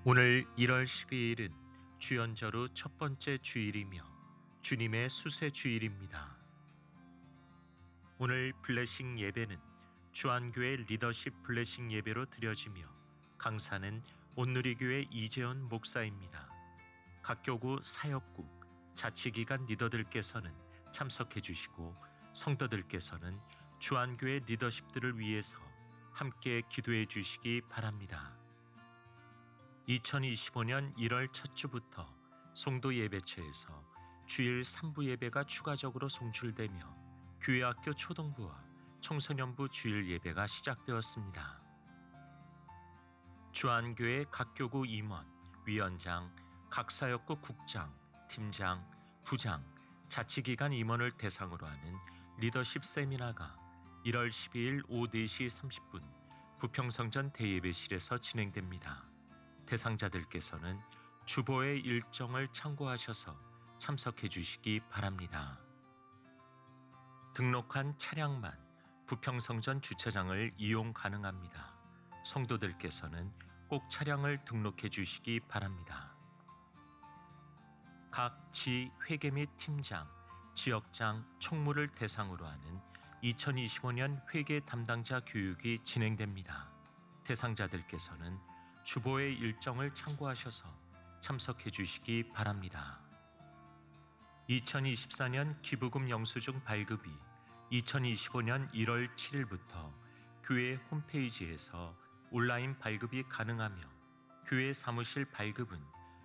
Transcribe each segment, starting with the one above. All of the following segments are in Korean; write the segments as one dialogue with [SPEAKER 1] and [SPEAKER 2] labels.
[SPEAKER 1] 오늘 1월 12일은 주연절 후 첫 번째 주일이며 주님의 수세 주일입니다. 오늘 블레싱 예배는 주안교회 리더십 블레싱 예배로 드려지며 강사는 온누리교회 이재원 목사입니다. 각 교구 사역국, 자치기관 리더들께서는 참석해 주시고 성도들께서는 주안교회 리더십들을 위해서 함께 기도해 주시기 바랍니다. 2025년 1월 첫 주부터 송도 예배처에서 주일 3부 예배가 추가적으로 송출되며 교회학교 초등부와 청소년부 주일 예배가 시작되었습니다. 주안교회 각 교구 임원, 위원장, 각 사역국 국장, 팀장, 부장, 자치기관 임원을 대상으로 하는 리더십 세미나가 1월 12일 오후 4시 30분 부평성전 대예배실에서 진행됩니다. 대상자들께서는 주보의 일정을 참고하셔서 참석해 주시기 바랍니다. 등록한 차량만 부평성전 주차장을 이용 가능합니다. 성도들께서는 꼭 차량을 등록해 주시기 바랍니다. 각 지 회계 및 팀장, 지역장, 총무를 대상으로 하는 2025년 회계 담당자 교육이 진행됩니다. 대상자들께서는 주보의 일정을 참고하셔서 참석해 주시기 바랍니다. 2024년 기부금 영수증 발급이 2025년 1월 7일부터 교회 홈페이지에서 온라인 발급이 가능하며 교회 사무실 발급은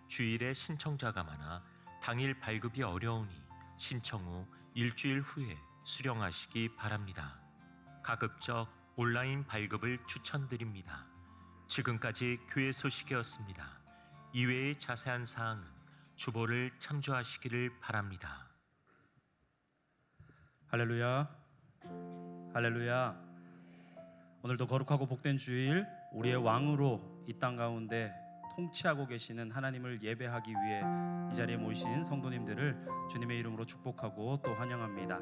[SPEAKER 1] 주일에 신청자가 많아 당일 발급이 어려우니 신청 후 일주일 후에 수령하시기 바랍니다. 가급적 온라인 발급을 추천드립니다. 지금까지 교회 소식이었습니다. 이외의 자세한 사항은 주보를 참조하시기를 바랍니다.
[SPEAKER 2] 할렐루야, 할렐루야. 오늘도 거룩하고 복된 주일, 우리의 왕으로 이 땅 가운데 통치하고 계시는 하나님을 예배하기 위해 이 자리에 모이신 성도님들을 주님의 이름으로 축복하고 또 환영합니다.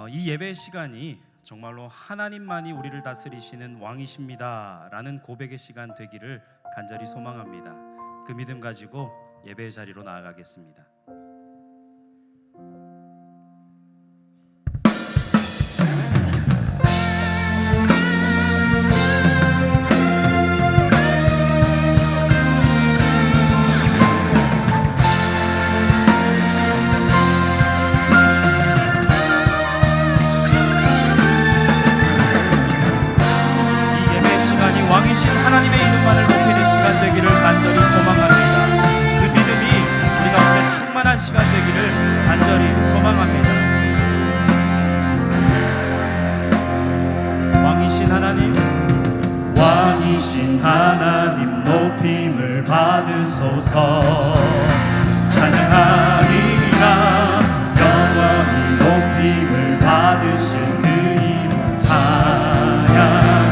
[SPEAKER 2] 이 예배 시간이 정말로 하나님만이 우리를 다스리시는 왕이십니다 라는 고백의 시간 되기를 간절히 소망합니다. 그 믿음 가지고 예배의 자리로 나아가겠습니다. 하나님의 이름만을 높이는 시간 되기를 간절히 소망합니다. 그 믿음이 우리 가운데 충만한 시간 되기를 간절히 소망합니다. 왕이신 하나님 높임을 받으소서. 찬양하리라. 영원히 높임을 받으신 그 이름 찬양하리라.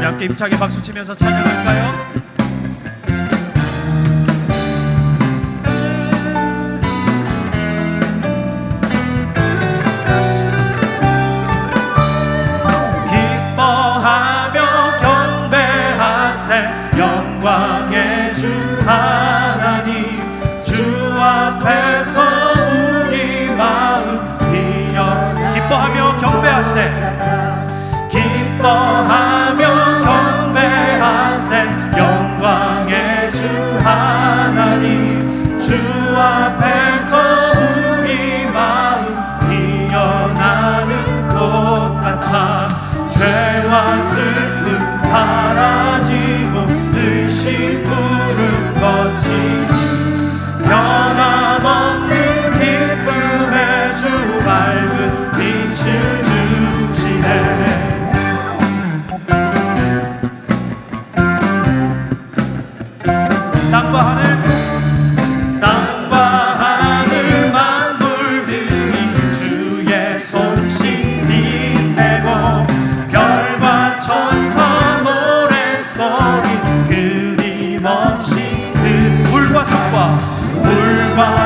[SPEAKER 2] 우리 함께 힘차게 박수치면서 찬양할까요?
[SPEAKER 3] 영광의 주 하나님, 주 앞에서 우리 마음 피어나
[SPEAKER 2] 기뻐하며 경배하세,
[SPEAKER 3] 기뻐하며 경배하세. 영광의 주 하나님, 주 앞에서 우리 마음 피어나는 꽃 같아. 죄와 슬픔 사라지고 의심 부름 거치니 변함없는 기쁨의 주 밝은 빛을 주시네. 땅과 하늘 만물들이 주의 솜씨를 내고 별과 천사 노랫소리 끊임없이
[SPEAKER 2] 물과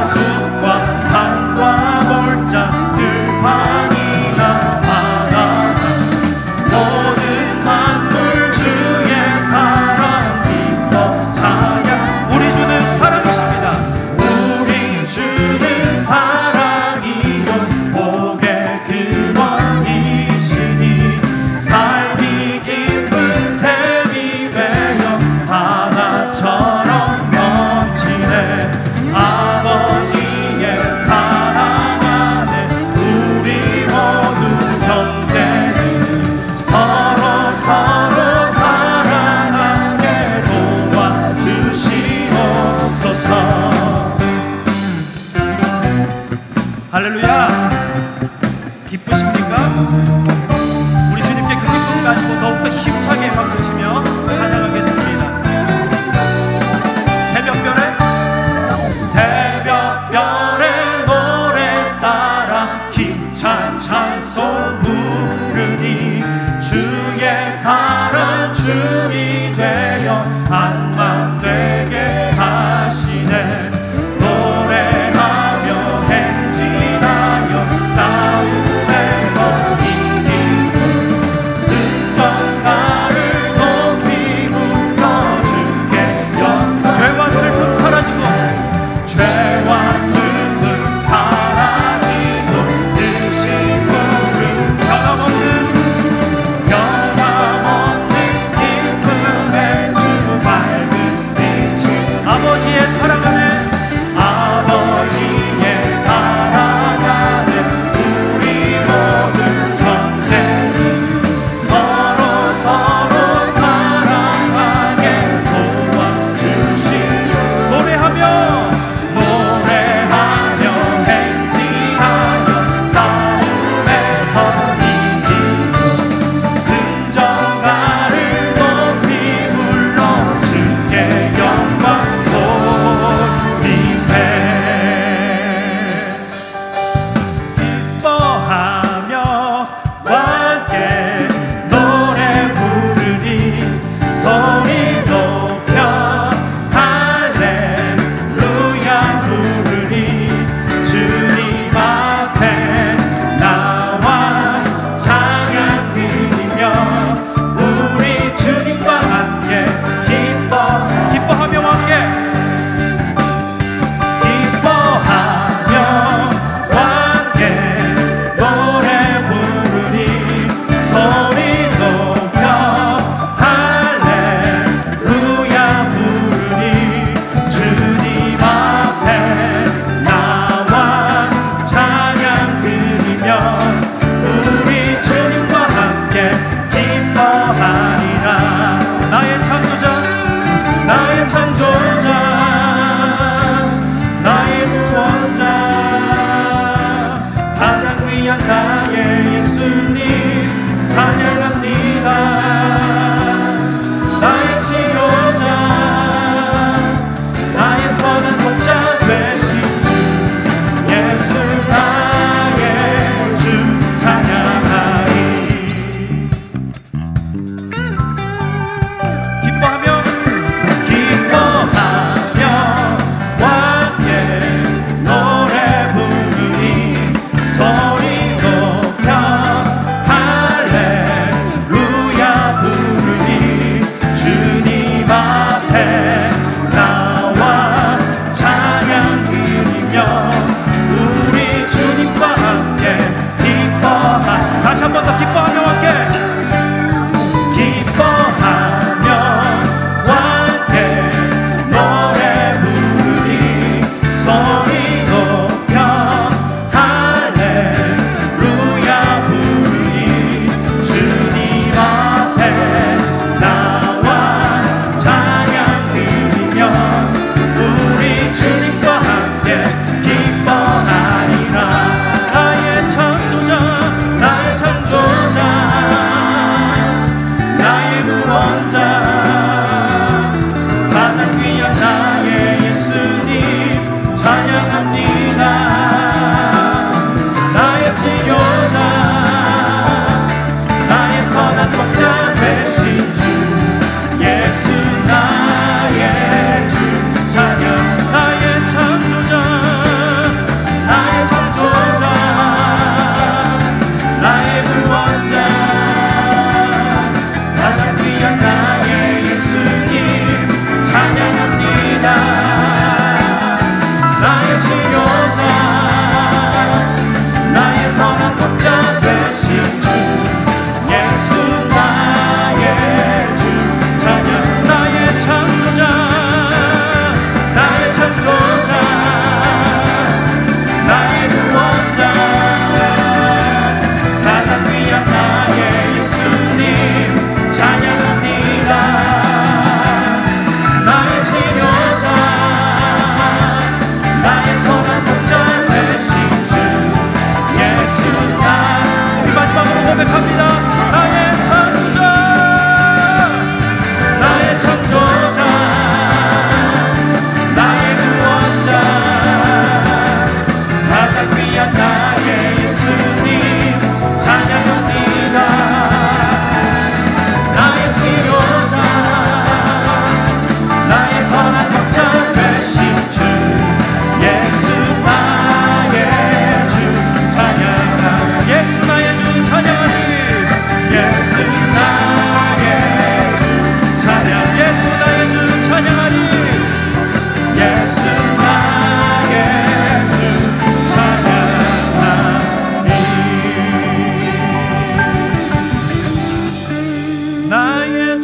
[SPEAKER 3] 숲과 산과 골짜 들판이나 바다 모든 만물 주의 사랑 기뻐 찬양.
[SPEAKER 2] 우리 주는 사랑이십니다.
[SPEAKER 3] 우리 주는 사랑이요 복의 근원이시니 삶이 기쁜 샘이 되어 바다처럼 넘치네. 아버지의 사랑 안에 우리 모두 형제니 서로 사랑하게 도와주시옵소서.
[SPEAKER 2] 할렐루야. 기쁘십니까? 우리 주님께 그 기쁨 가지고 더욱더 힘차게 박수치며 찬양하겠습니다.
[SPEAKER 3] 새벽별의 노래 따라 힘찬 찬송 부르니 주의 사랑 춤이 되어 한만 되게 하시네. 노래하며 행진하여 싸움에서 이기고 승전가를 높이 불러 주께 영광.
[SPEAKER 2] 죄와 슬픔 사라지고
[SPEAKER 3] 죄와 슬픔 사라지고 의심 부름 변함없는 기쁨의 주 밝은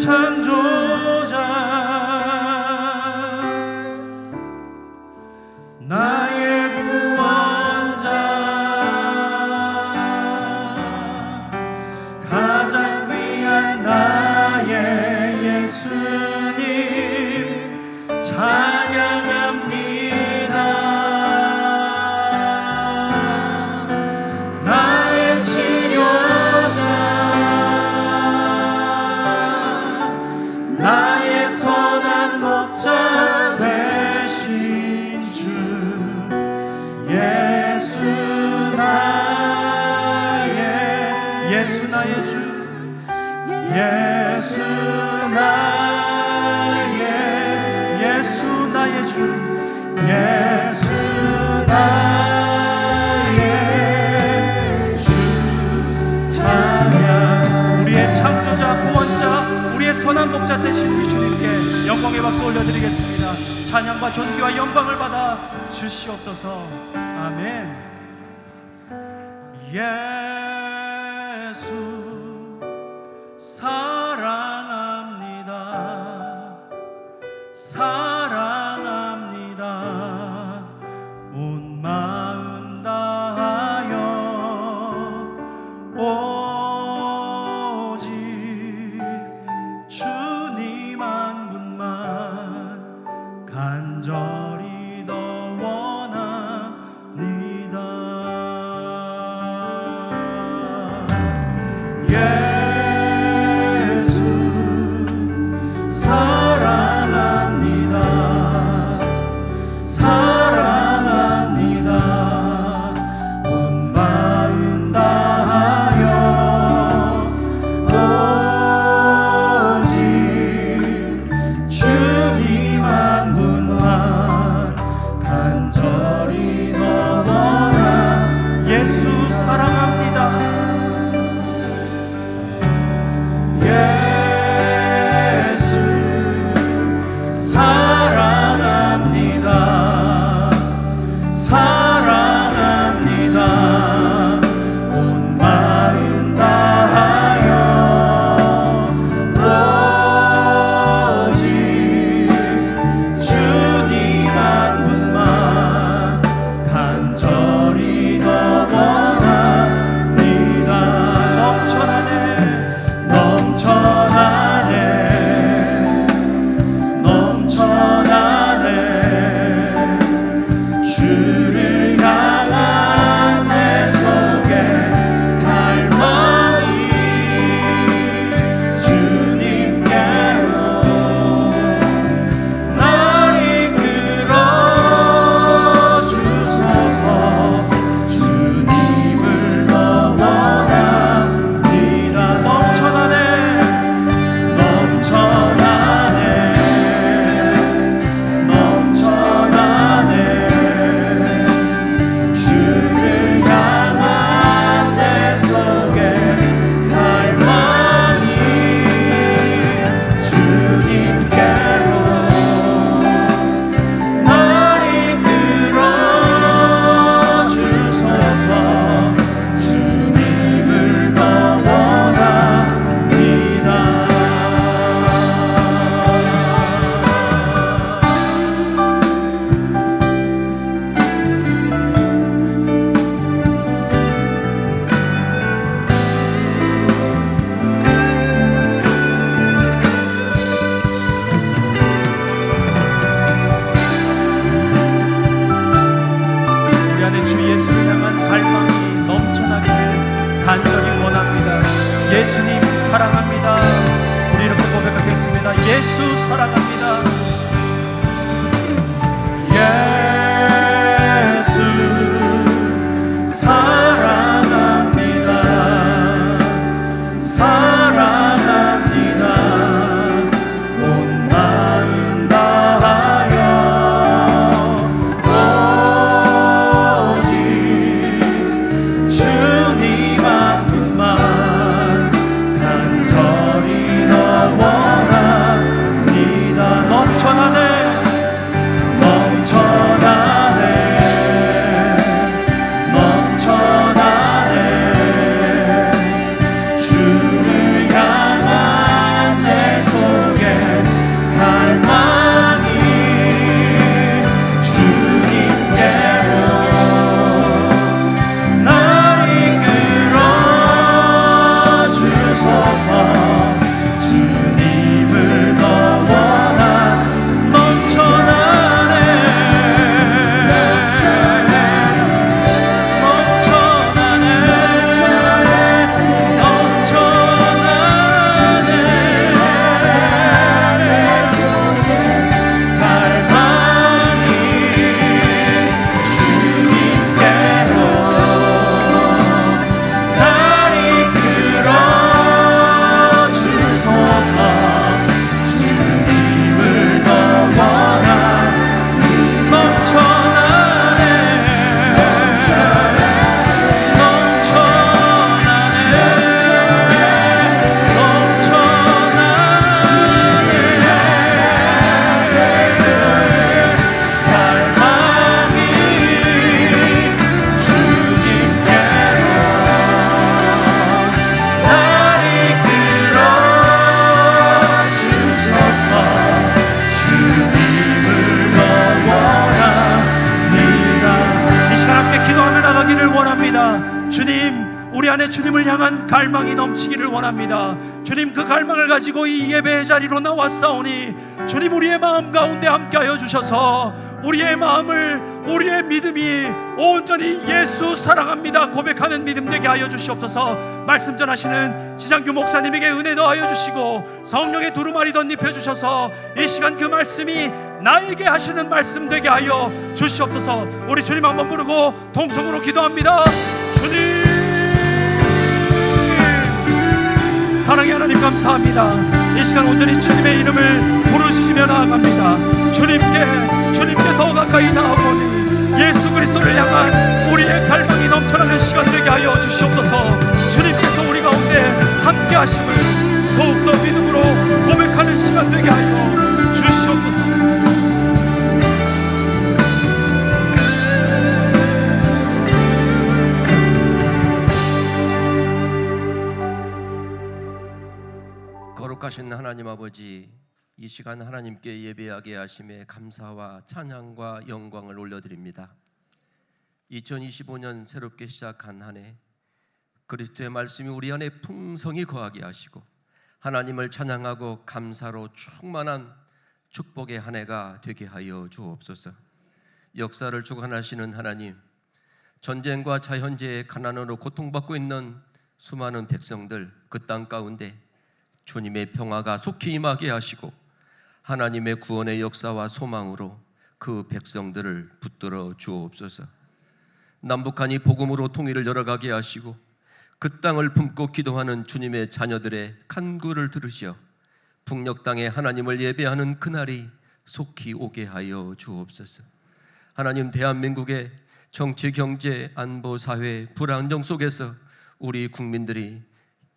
[SPEAKER 2] 창조자 나의 구원자 가장 귀한 나의 예수님 찬양합니다. 나의 치료자 나의 선한 목자 되신 주 예수 나의 주 예수 나의 주 예수 나의 주 찬양 우리의 창조자 구원자 우리의 선한 목자 되신 우리 주님께 영광의 박수 올려드리겠습니다. 찬양과 존귀와 영광을 받아 주시옵소서. 아멘. 예수 사랑합니다. 사랑합니다. 온 마음 다하여 오직 주님 한 분만 간절히 더 원합니다. 예수 사랑합니다. 사랑합니다. 온 마음 다하여 오직 주님 한 분만 간절히 더 원하 예수 사랑합니다. 예수 사랑합니다. 사랑합니다. 온 마음 다하여 오직 주님 한 분만 간절히 더 원합니다. 넘쳐나네 주를 향한 내 속에 갈망이 주님께로 날 이끌어 주소서. 주님을 더 원합니다. 넘쳐나네 주를 향한 내 속에 갈망이 주님께로 날 이끌어 주소서. 주님을 더 원합니다. 우리 안에 주 예수를 향한 갈망이 넘쳐나기를 간절히 원합니다. 예수님 사랑합니다. 우리 이렇게 고백하겠습니다. 예수 사랑합니다. 예수 사랑합니다. 사랑합니다. 온 마음 다하여 오직 주님 한 분만 간절히 더 원합니다. 안에 주님을 향한 갈망이 넘치기를 원합니다. 주님, 그 갈망을 가지고 이 예배의 자리로 나왔사오니 주님, 우리의 마음 가운데 함께하여 주셔서 우리의 마음을, 우리의 믿음이 온전히 예수 사랑합니다 고백하는 믿음 되게 하여 주시옵소서. 말씀 전하시는 지장규 목사님에게 은혜 더하여 주시고 성령의 두루마리 덧입혀 주셔서 이 시간 그 말씀이 나에게 하시는 말씀 되게 하여 주시옵소서. 우리 주님 한번 부르고 동성으로 기도합니다. 주님, 사랑의 하나님 감사합니다. 이 시간 온전히 주님의 이름을 부르짖으며 나아갑니다. 주님께 더 가까이 나아오니 예수 그리스도를 향한 우리의 갈망이 넘쳐나는 시간 되게 하여 주시옵소서. 주님께서 우리 가운데 함께 하심을 더욱더 믿음으로 고백하는 시간 되게 하여 주시옵소서.
[SPEAKER 4] 거룩하신 하나님 아버지, 이 시간 하나님께 예배하게 하심에 감사와 찬양과 영광을 올려드립니다. 2025년 새롭게 시작한 한 해 그리스도의 말씀이 우리 안에 풍성히 거하게 하시고 하나님을 찬양하고 감사로 충만한 축복의 한 해가 되게 하여 주옵소서. 역사를 주관하시는 하나님, 전쟁과 자연재해의 가난으로 고통받고 있는 수많은 백성들, 그 땅 가운데 주님의 평화가 속히 임하게 하시고 하나님의 구원의 역사와 소망으로 그 백성들을 붙들어 주옵소서. 남북한이 복음으로 통일을 열어가게 하시고 그 땅을 품고 기도하는 주님의 자녀들의 간구를 들으시어 북녘 땅에 하나님을 예배하는 그날이 속히 오게 하여 주옵소서. 하나님, 대한민국의 정치, 경제, 안보, 사회 불안정 속에서 우리 국민들이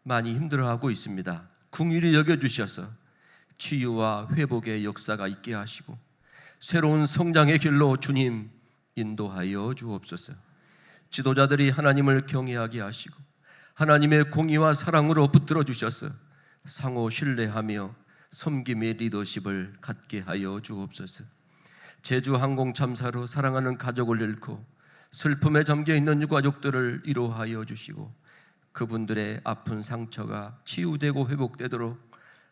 [SPEAKER 4] 많이 힘들어하고 있습니다. 긍휼히 여겨주셔서 치유와 회복의 역사가 있게 하시고 새로운 성장의 길로 주님 인도하여 주옵소서. 지도자들이 하나님을 경외하게 하시고 하나님의 공의와 사랑으로 붙들어 주셔서 상호 신뢰하며 섬김의 리더십을 갖게 하여 주옵소서. 제주항공 참사로 사랑하는 가족을 잃고 슬픔에 잠겨있는 유가족들을 위로하여 주시고 그분들의 아픈 상처가 치유되고 회복되도록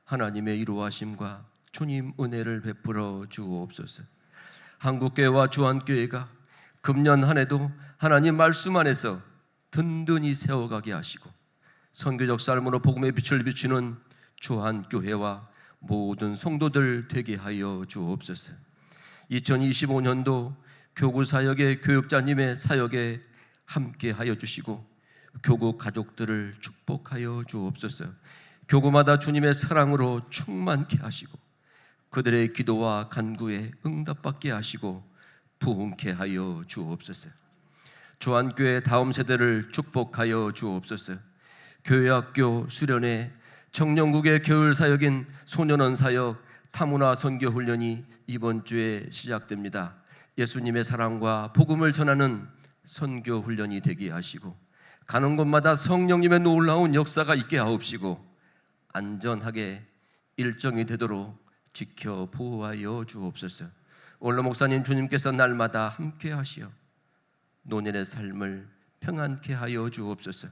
[SPEAKER 4] 하나님의 위로하심과 주님 은혜를 베풀어 주옵소서. 한국교회와 주한교회가 금년 한 해도 하나님 말씀 안에서 든든히 세워가게 하시고 선교적 삶으로 복음의 빛을 비추는 주한교회와 모든 성도들 되게 하여 주옵소서. 2025년도 교구 사역의 교육자님의 사역에 함께 하여 주시고 교구 가족들을 축복하여 주옵소서. 교구마다 주님의 사랑으로 충만케 하시고 그들의 기도와 간구에 응답받게 하시고 부흥케 하여 주옵소서. 주한교회 다음 세대를 축복하여 주옵소서. 교회학교 수련회 청년국의 겨울 사역인 소년원 사역 타문화 선교 훈련이 이번 주에 시작됩니다. 예수님의 사랑과 복음을 전하는 선교 훈련이 되게 하시고 가는 곳마다 성령님의 놀라운 역사가 있게 하옵시고 안전하게 일정이 되도록 지켜 보호하여 주옵소서. 원로 목사님 주님께서 날마다 함께 하시어 노년의 삶을 평안케 하여 주옵소서.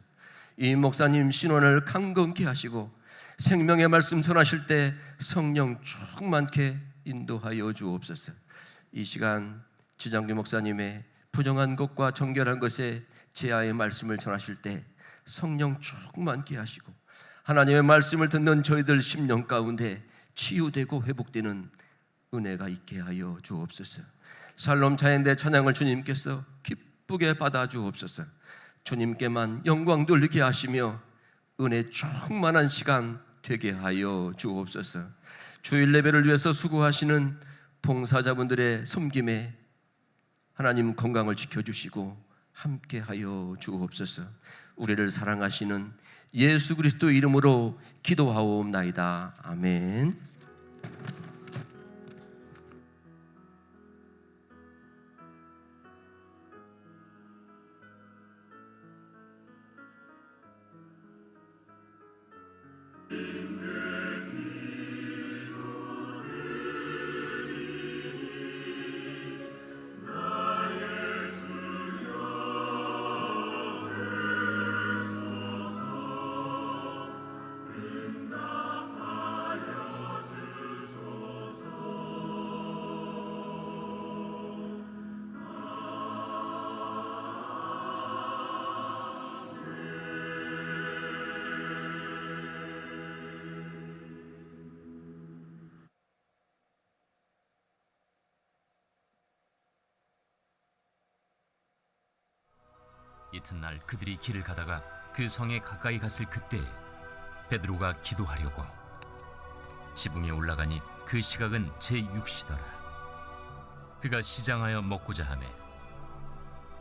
[SPEAKER 4] 이 목사님 신원을 강건케 하시고 생명의 말씀 전하실 때 성령 충만케 인도하여 주옵소서. 이 시간 지장규 목사님의 부정한 것과 정결한 것에 제아의 말씀을 전하실 때 성령 충만케 하시고 하나님의 말씀을 듣는 저희들 심령 가운데 치유되고 회복되는 은혜가 있게 하여 주옵소서. 살롬 자연대 찬양을 주님께서 기쁘게 받아 주옵소서. 주님께만 영광 돌리게 하시며 은혜 충만한 시간 되게 하여 주옵소서. 주일 예배를 위해서 수고하시는 봉사자분들의 섬김에 하나님 건강을 지켜주시고 함께 하여 주옵소서. 우리를 사랑하시는 예수 그리스도 이름으로 기도하옵나이다. 아멘.
[SPEAKER 5] 이튿날 그들이 길을 가다가 그 성에 가까이 갔을 그때 베드로가 기도하려고 지붕에 올라가니 그 시각은 제6시더라. 그가 시장하여 먹고자 하매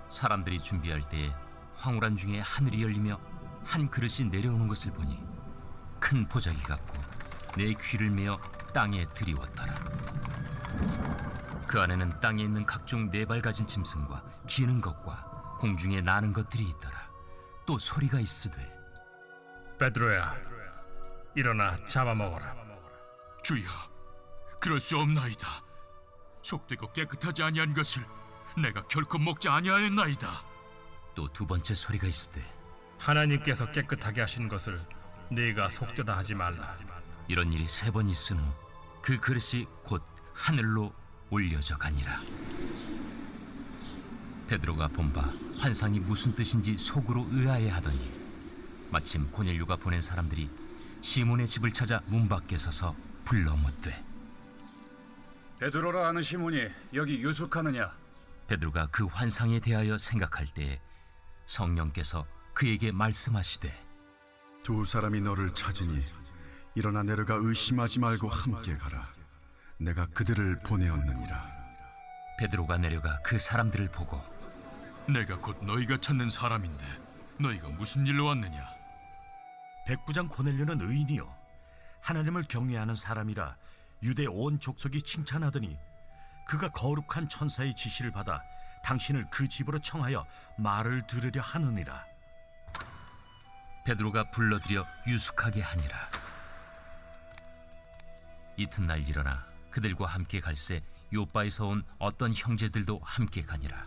[SPEAKER 5] 사람들이 준비할 때에 황홀한 중에 하늘이 열리며 한 그릇이 내려오는 것을 보니 큰 보자기 같고 내 귀를 메어 땅에 들이웠더라. 그 안에는 땅에 있는 각종 네 발 가진 짐승과 기는 것과 공중에 나는 것들이 있더라. 또 소리가 있으되
[SPEAKER 6] 베드로야, 일어나 잡아먹어라.
[SPEAKER 7] 주여, 그럴 수 없나이다. 속되고 깨끗하지 아니한 것을 내가 결코 먹지 아니하였나이다.
[SPEAKER 5] 또 두 번째 소리가 있으되
[SPEAKER 6] 하나님께서 깨끗하게 하신 것을 네가 속되다 하지 말라.
[SPEAKER 5] 이런 일이 세 번 있은 후 그 그릇이 곧 하늘로 올려져 가니라. 베드로가 본바 환상이 무슨 뜻인지 속으로 의아해하더니 마침 고넬료가 보낸 사람들이 시몬의 집을 찾아 문 밖에 서서 불러 묻되
[SPEAKER 8] 베드로라 하는 시몬이 여기 유숙하느냐?
[SPEAKER 5] 베드로가 그 환상에 대하여 생각할 때에 성령께서 그에게 말씀하시되
[SPEAKER 9] 두 사람이 너를 찾으니 일어나 내려가 의심하지 말고 함께 가라. 내가 그들을 보내었느니라.
[SPEAKER 5] 베드로가 내려가 그 사람들을 보고
[SPEAKER 7] 내가 곧 너희가 찾는 사람인데 너희가 무슨 일로 왔느냐?
[SPEAKER 10] 백부장 고넬료는 의인이요 하나님을 경외하는 사람이라 유대 온 족속이 칭찬하더니 그가 거룩한 천사의 지시를 받아 당신을 그 집으로 청하여 말을 들으려 하느니라.
[SPEAKER 5] 베드로가 불러들여 유숙하게 하니라. 이튿날 일어나 그들과 함께 갈새 요바에서 온 어떤 형제들도 함께 가니라.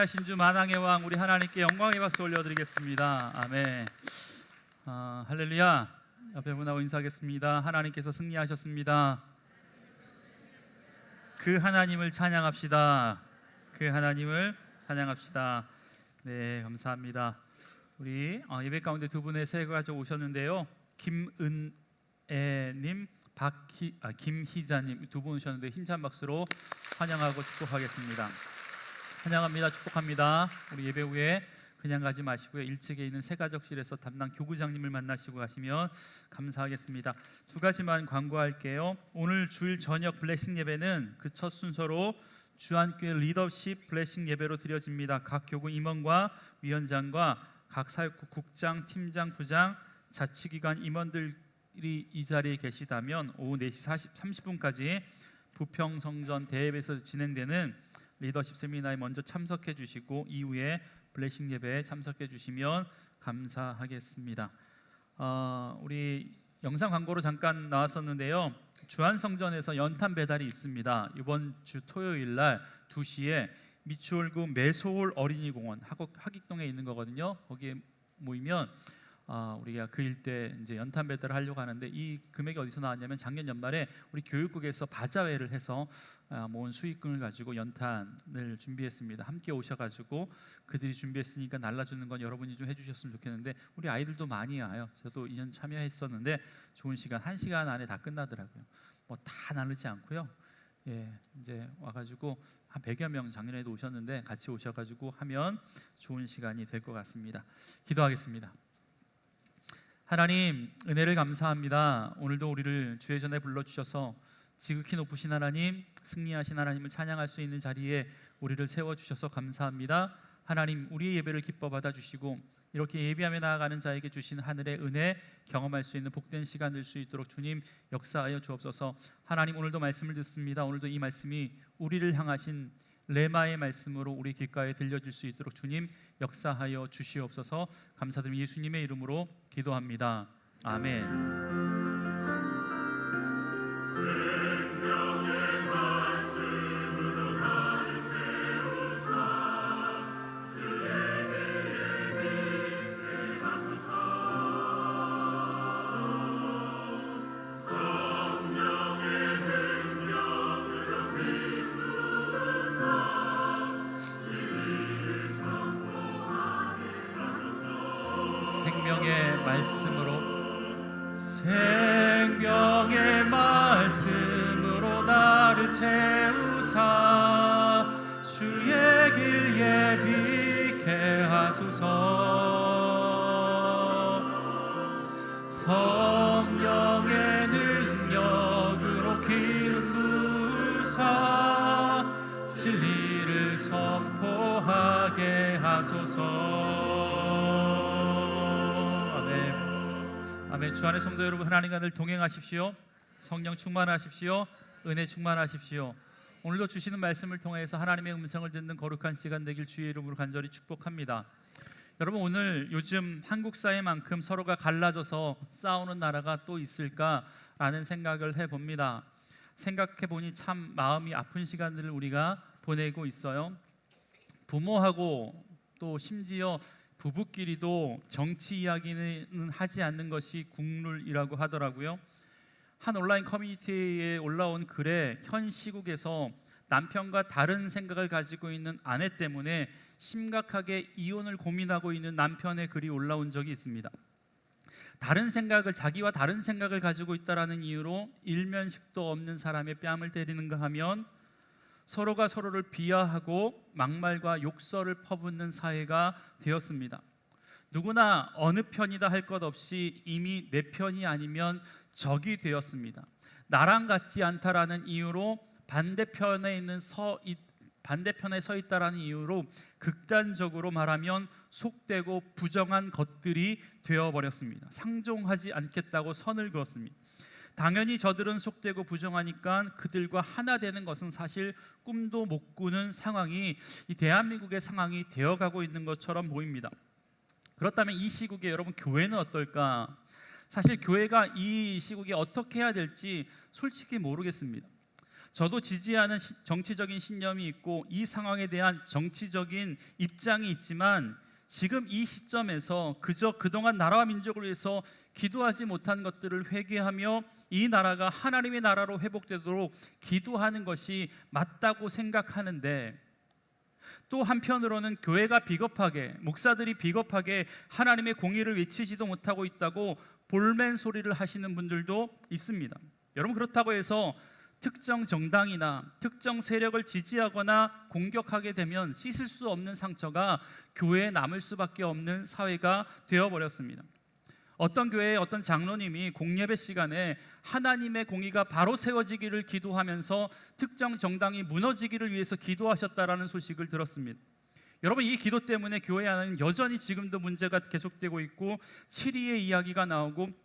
[SPEAKER 2] 승리하신 주 만왕의 왕 우리 하나님께 영광의 박수 올려드리겠습니다. 아멘. 할렐루야. 옆에 분하고 인사하겠습니다. 하나님께서 승리하셨습니다. 그 하나님을 찬양합시다. 그 하나님을 찬양합시다. 네, 감사합니다. 우리 예배 가운데 두 분의 새 가족 오셨는데요. 김은애님, 김희자님 두 분 오셨는데 힘찬 박수로 환영하고 축복하겠습니다. 환영합니다. 축복합니다. 우리 예배 후에 그냥 가지 마시고요. 1층에 있는 새가족실에서 담당 교구장님을 만나시고 가시면 감사하겠습니다. 두 가지만 광고할게요. 오늘 주일 저녁 블레싱 예배는 그 첫 순서로 주안교회 리더십 블레싱 예배로 드려집니다. 각 교구 임원과 위원장과 각 사역국 국장, 팀장, 부장, 자치기관 임원들이 이 자리에 계시다면 오후 4시 30분까지 부평성전 대회에서 진행되는 리더십 세미나에 먼저 참석해 주시고 이후에 블레싱 예배에 참석해 주시면 감사하겠습니다. 우리 영상 광고로 잠깐 나왔었는데요. 주안성전에서 연탄 배달이 있습니다. 이번 주 토요일 날 2시에 미추홀구 매소홀 어린이공원 하객동에 있는 거거든요. 거기에 모이면 우리가 그 일대 이제 연탄 배달을 하려고 하는데 이 금액이 어디서 나왔냐면 작년 연말에 우리 교육국에서 바자회를 해서 모은 수익금을 가지고 연탄을 준비했습니다. 함께 오셔가지고 그들이 준비했으니까 날라주는 건 여러분이 좀 해주셨으면 좋겠는데 우리 아이들도 많이 와요. 저도 2년 참여했었는데 좋은 시간 1시간 안에 다 끝나더라고요. 뭐 다 나누지 않고요. 예, 이제 와가지고 한 100여 명 작년에도 오셨는데 같이 오셔가지고 하면 좋은 시간이 될 것 같습니다. 기도하겠습니다. 하나님 은혜를 감사합니다. 오늘도 우리를 주의 전에 불러주셔서 지극히 높으신 하나님, 승리하신 하나님을 찬양할 수 있는 자리에 우리를 세워주셔서 감사합니다. 하나님 우리의 예배를 기뻐 받아주시고 이렇게 예배하며 나아가는 자에게 주신 하늘의 은혜 경험할 수 있는 복된 시간 될 수 있도록 주님 역사하여 주옵소서. 하나님 오늘도 말씀을 듣습니다. 오늘도 이 말씀이 우리를 향하신 레마의 말씀으로 우리 귓가에 들려질 수 있도록 주님 역사하여 주시옵소서. 감사드리며 예수님의 이름으로 기도합니다. 아멘. 생명의 말씀으로 나를 채우사 주의 길 예비케 하소서. 성령의 능력으로 기름 부으사 진리를 선포하게 하소서. 아멘. 주 안의 성도 여러분, 하나님과 늘 동행하십시오. 성령 충만하십시오. 은혜 충만하십시오. 오늘도 주시는 말씀을 통해서 하나님의 음성을 듣는 거룩한 시간 되길 주의 이름으로 간절히 축복합니다. 여러분 오늘 요즘 한국 사회만큼 서로가 갈라져서 싸우는 나라가 또 있을까라는 생각을 해봅니다. 생각해보니 참 마음이 아픈 시간들을 우리가 보내고 있어요. 부모하고 또 심지어 부부끼리도 정치 이야기는 하지 않는 것이 국룰이라고 하더라고요. 한 온라인 커뮤니티에 올라온 글에 현 시국에서 남편과 다른 생각을 가지고 있는 아내 때문에 심각하게 이혼을 고민하고 있는 남편의 글이 올라온 적이 있습니다. 자기와 다른 생각을 가지고 있다라는 이유로 일면식도 없는 사람의 뺨을 때리는가 하면 서로가 서로를 비하하고 막말과 욕설을 퍼붓는 사회가 되었습니다. 누구나 어느 편이다 할 것 없이 이미 내 편이 아니면 적이 되었습니다. 나랑 같지 않다라는 이유로 반대편에 서 있다라는 이유로 극단적으로 말하면 속되고 부정한 것들이 되어버렸습니다. 상종하지 않겠다고 선을 그었습니다. 당연히 저들은 속되고 부정하니까 그들과 하나 되는 것은 사실 꿈도 못 꾸는 상황이 이 대한민국의 상황이 되어가고 있는 것처럼 보입니다. 그렇다면 이 시국에 여러분 교회는 어떨까? 사실 교회가 이 시국에 어떻게 해야 될지 솔직히 모르겠습니다. 저도 지지하는 정치적인 신념이 있고 이 상황에 대한 정치적인 입장이 있지만 지금 이 시점에서 그저 그동안 나라와 민족을 위해서 기도하지 못한 것들을 회개하며 이 나라가 하나님의 나라로 회복되도록 기도하는 것이 맞다고 생각하는데, 또 한편으로는 교회가 비겁하게, 목사들이 비겁하게 하나님의 공의를 외치지도 못하고 있다고 볼멘 소리를 하시는 분들도 있습니다. 여러분, 그렇다고 해서 특정 정당이나 특정 세력을 지지하거나 공격하게 되면 씻을 수 없는 상처가 교회에 남을 수밖에 없는 사회가 되어버렸습니다. 어떤 교회의 어떤 장로님이 공예배 시간에 하나님의 공의가 바로 세워지기를 기도하면서 특정 정당이 무너지기를 위해서 기도하셨다라는 소식을 들었습니다. 여러분, 이 기도 때문에 교회 안에는 여전히 지금도 문제가 계속되고 있고 치리의 이야기가 나오고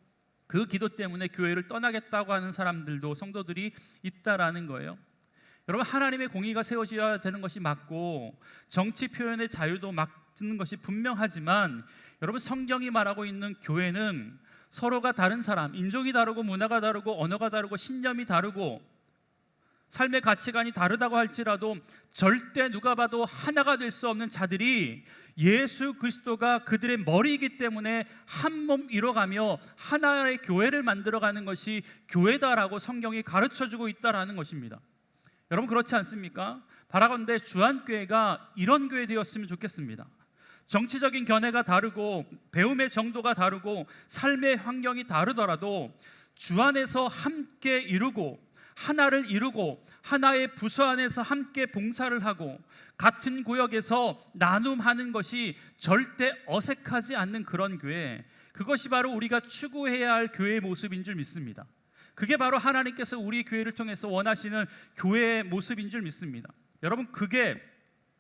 [SPEAKER 2] 그 기도 때문에 교회를 떠나겠다고 하는 사람들도, 성도들이 있다라는 거예요. 여러분, 하나님의 공의가 세워져야 되는 것이 맞고 정치 표현의 자유도 맞는 것이 분명하지만, 여러분, 성경이 말하고 있는 교회는 서로가 다른 사람, 인종이 다르고 문화가 다르고 언어가 다르고 신념이 다르고 삶의 가치관이 다르다고 할지라도 절대 누가 봐도 하나가 될 수 없는 자들이 예수 그리스도가 그들의 머리이기 때문에 한 몸 이뤄가며 하나의 교회를 만들어가는 것이 교회다라고 성경이 가르쳐주고 있다라는 것입니다. 여러분, 그렇지 않습니까? 바라건대 주안교회가 이런 교회 되었으면 좋겠습니다. 정치적인 견해가 다르고 배움의 정도가 다르고 삶의 환경이 다르더라도 주 안에서 함께 이루고 하나를 이루고 하나의 부서 안에서 함께 봉사를 하고 같은 구역에서 나눔하는 것이 절대 어색하지 않는 그런 교회, 그것이 바로 우리가 추구해야 할 교회의 모습인 줄 믿습니다. 그게 바로 하나님께서 우리 교회를 통해서 원하시는 교회의 모습인 줄 믿습니다. 여러분, 그게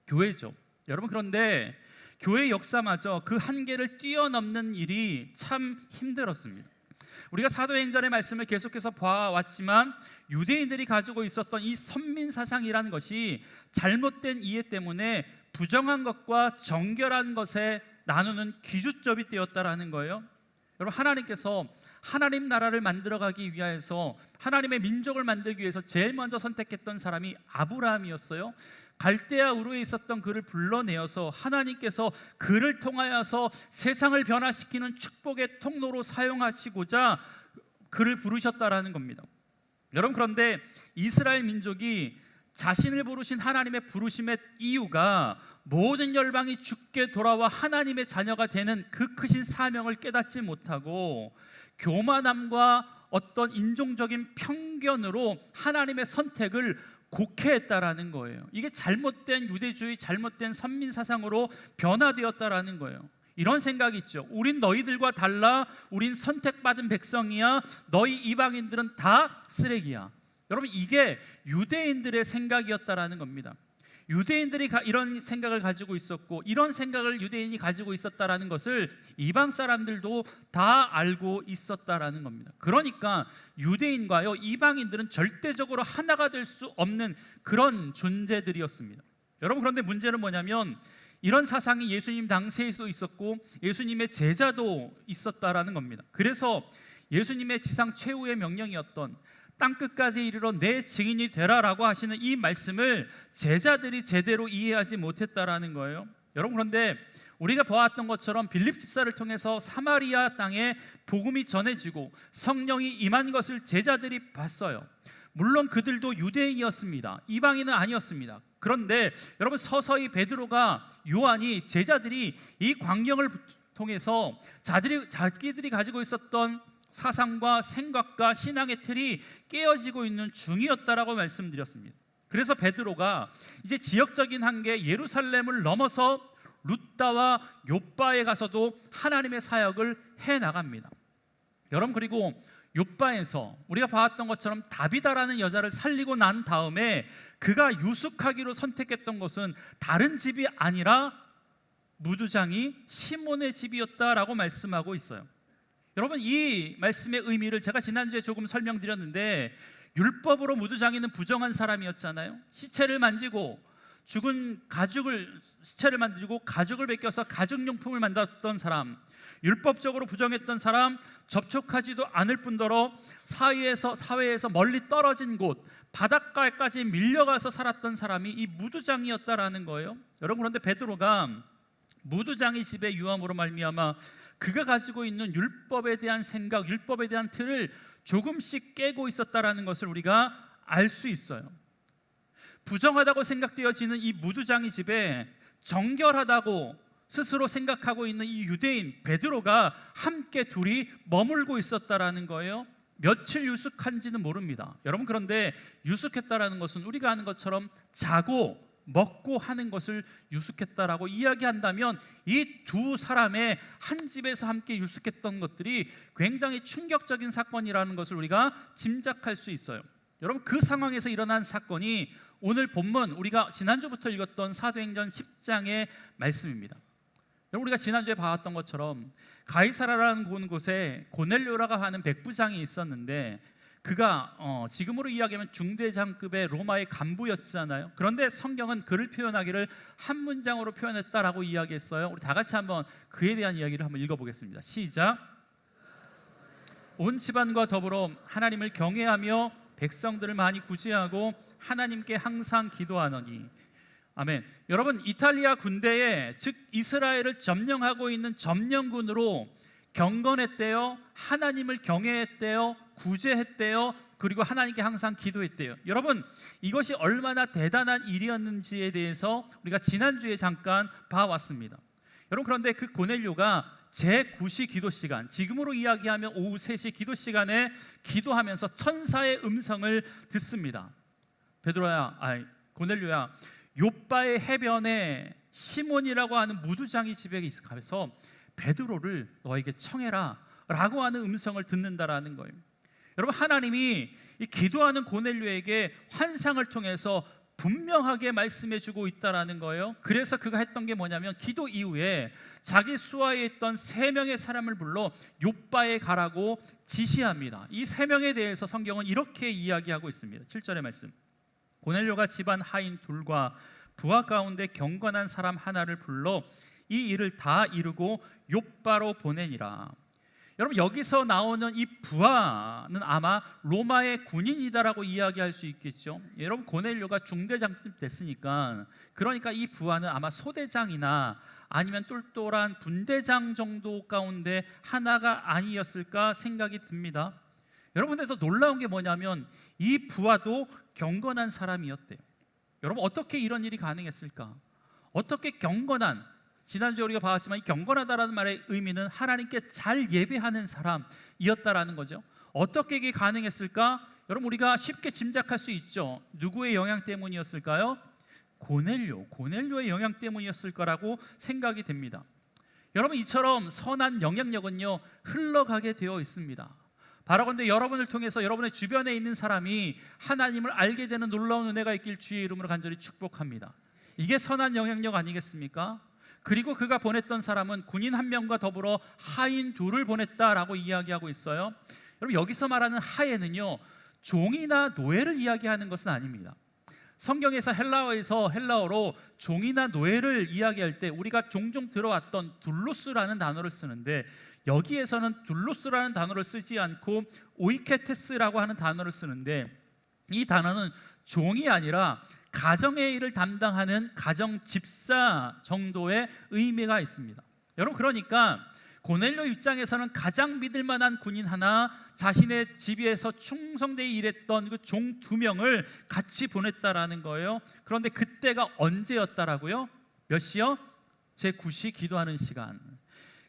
[SPEAKER 2] 교회죠. 여러분, 그런데 교회 역사마저 그 한계를 뛰어넘는 일이 참 힘들었습니다. 우리가 사도행전의 말씀을 계속해서 봐왔지만 유대인들이 가지고 있었던 이 선민사상이라는 것이 잘못된 이해 때문에 부정한 것과 정결한 것에 나누는 기준점이 되었다라는 거예요. 여러분, 하나님께서 하나님 나라를 만들어가기 위해서, 하나님의 민족을 만들기 위해서 제일 먼저 선택했던 사람이 아브라함이었어요. 갈대아 우르에 있었던 그를 불러내어서 하나님께서 그를 통하여서 세상을 변화시키는 축복의 통로로 사용하시고자 그를 부르셨다라는 겁니다. 여러분, 그런데 이스라엘 민족이 자신을 부르신 하나님의 부르심의 이유가 모든 열방이 주께 돌아와 하나님의 자녀가 되는 그 크신 사명을 깨닫지 못하고 교만함과 어떤 인종적인 편견으로 하나님의 선택을 곡해했다라는 거예요. 이게 잘못된 유대주의, 잘못된 선민사상으로 변화되었다라는 거예요. 이런 생각이 있죠. 우린 너희들과 달라, 우린 선택받은 백성이야, 너희 이방인들은 다 쓰레기야. 여러분, 이게 유대인들의 생각이었다라는 겁니다. 유대인들이 이런 생각을 가지고 있었고, 이런 생각을 유대인이 가지고 있었다라는 것을 이방 사람들도 다 알고 있었다라는 겁니다. 그러니까 유대인과요, 이방인들은 절대적으로 하나가 될 수 없는 그런 존재들이었습니다. 여러분, 그런데 문제는 뭐냐면 이런 사상이 예수님 당시에도 있었고 예수님의 제자도 있었다라는 겁니다. 그래서 예수님의 지상 최후의 명령이었던 땅끝까지 이르러 내 증인이 되라라고 하시는 이 말씀을 제자들이 제대로 이해하지 못했다라는 거예요. 여러분, 그런데 우리가 보았던 것처럼 빌립 집사를 통해서 사마리아 땅에 복음이 전해지고 성령이 임한 것을 제자들이 봤어요. 물론 그들도 유대인이었습니다. 이방인은 아니었습니다. 그런데 여러분, 서서히 베드로가, 요한이, 제자들이 이 광경을 통해서 자기들이 가지고 있었던 사상과 생각과 신앙의 틀이 깨어지고 있는 중이었다라고 말씀드렸습니다. 그래서 베드로가 이제 지역적인 한계 예루살렘을 넘어서 루다와 욥바에 가서도 하나님의 사역을 해나갑니다. 여러분, 그리고 욥바에서 우리가 봐왔던 것처럼 다비다라는 여자를 살리고 난 다음에 그가 유숙하기로 선택했던 것은 다른 집이 아니라 무두장이 시몬의 집이었다라고 말씀하고 있어요. 여러분, 이 말씀의 의미를 제가 지난주에 조금 설명드렸는데, 율법으로 무두장이는 부정한 사람이었잖아요. 시체를 만지고 죽은 가죽을 시체를 만들고 가죽을 벗겨서 가죽용품을 만들었던 사람, 율법적으로 부정했던 사람, 접촉하지도 않을 뿐더러 사회에서 멀리 떨어진 곳, 바닷가까지 밀려가서 살았던 사람이 이 무두장이었다라는 거예요. 여러분, 그런데 베드로가 무두장이 집에 유함으로 말미암아 그가 가지고 있는 율법에 대한 생각, 율법에 대한 틀을 조금씩 깨고 있었다라는 것을 우리가 알 수 있어요. 부정하다고 생각되어지는 이 무두장이 집에 정결하다고 스스로 생각하고 있는 이 유대인 베드로가 함께 둘이 머물고 있었다라는 거예요. 며칠 유숙한지는 모릅니다. 여러분, 그런데 유숙했다라는 것은 우리가 아는 것처럼 자고 먹고 하는 것을 유숙했다라고 이야기한다면 이 두 사람의 한 집에서 함께 유숙했던 것들이 굉장히 충격적인 사건이라는 것을 우리가 짐작할 수 있어요. 여러분, 그 상황에서 일어난 사건이 오늘 본문 우리가 지난주부터 읽었던 사도행전 10장의 말씀입니다. 여러분, 우리가 지난주에 봐왔던 것처럼 가이사라라는 곳에 고넬료라고 하는 백부장이 있었는데 그가 지금으로 이야기하면 중대장급의 로마의 간부였잖아요. 그런데 성경은 그를 표현하기를 한 문장으로 표현했다라고 이야기했어요. 우리 다 같이 한번 그에 대한 이야기를 한번 읽어보겠습니다. 시작. 온 집안과 더불어 하나님을 경외하며 백성들을 많이 구제하고 하나님께 항상 기도하노니. 아멘. 여러분, 이탈리아 군대에, 즉 이스라엘을 점령하고 있는 점령군으로 경건했대요, 하나님을 경외했대요, 구제했대요, 그리고 하나님께 항상 기도했대요. 여러분, 이것이 얼마나 대단한 일이었는지에 대해서 우리가 지난주에 잠깐 봐왔습니다. 여러분, 그런데 그 고넬료가 제9시 기도 시간, 지금으로 이야기하면 오후 3시 기도 시간에 기도하면서 천사의 음성을 듣습니다. 고넬료야, 요빠의 해변에 시몬이라고 하는 무두장이 집에 가서 베드로를 너에게 청해라 라고 하는 음성을 듣는다라는 거예요. 여러분, 하나님이 이 기도하는 고넬료에게 환상을 통해서 분명하게 말씀해주고 있다라는 거예요. 그래서 그가 했던 게 뭐냐면 기도 이후에 자기 수하에 있던 3명의 사람을 불러 요빠에 가라고 지시합니다. 이 3명에 대해서 성경은 이렇게 이야기하고 있습니다. 7절의 말씀. 고넬료가 집안 하인 둘과 부하 가운데 경건한 사람 하나를 불러 이 일을 다 이루고 요빠로 보내니라. 여러분, 여기서 나오는 이 부하는 아마 로마의 군인이다라고 이야기할 수 있겠죠. 여러분, 고넬료가 중대장급 됐으니까, 그러니까 이 부하는 아마 소대장이나 아니면 똘똘한 분대장 정도 가운데 하나가 아니었을까 생각이 듭니다. 여러분, 근데 더 놀라운 게 뭐냐면 이 부하도 경건한 사람이었대요. 여러분, 어떻게 이런 일이 가능했을까? 어떻게 경건한, 지난주에 우리가 봤지만 이 경건하다라는 말의 의미는 하나님께 잘 예배하는 사람이었다라는 거죠. 어떻게 이게 가능했을까? 여러분, 우리가 쉽게 짐작할 수 있죠. 누구의 영향 때문이었을까요? 고넬료의 영향 때문이었을 거라고 생각이 됩니다. 여러분, 이처럼 선한 영향력은요 흘러가게 되어 있습니다. 바라건대 여러분을 통해서 여러분의 주변에 있는 사람이 하나님을 알게 되는 놀라운 은혜가 있길 주의 이름으로 간절히 축복합니다. 이게 선한 영향력 아니겠습니까? 그리고 그가 보냈던 사람은 군인 1명과 더불어 하인 2를 보냈다라고 이야기하고 있어요. 여러분, 여기서 말하는 하인은요 종이나 노예를 이야기하는 것은 아닙니다. 성경에서 헬라어로 종이나 노예를 이야기할 때 우리가 종종 들어왔던 둘로스라는 단어를 쓰는데, 여기에서는 둘로스라는 단어를 쓰지 않고 오이케테스라고 하는 단어를 쓰는데, 이 단어는 종이 아니라 가정의 일을 담당하는 가정 집사 정도의 의미가 있습니다. 여러분, 그러니까 고넬료 입장에서는 가장 믿을 만한 군인 하나, 자신의 집에서 충성되이 일했던 그 종 2명을 같이 보냈다라는 거예요. 그런데 그때가 언제였다라고요? 몇 시요? 제9시 기도하는 시간.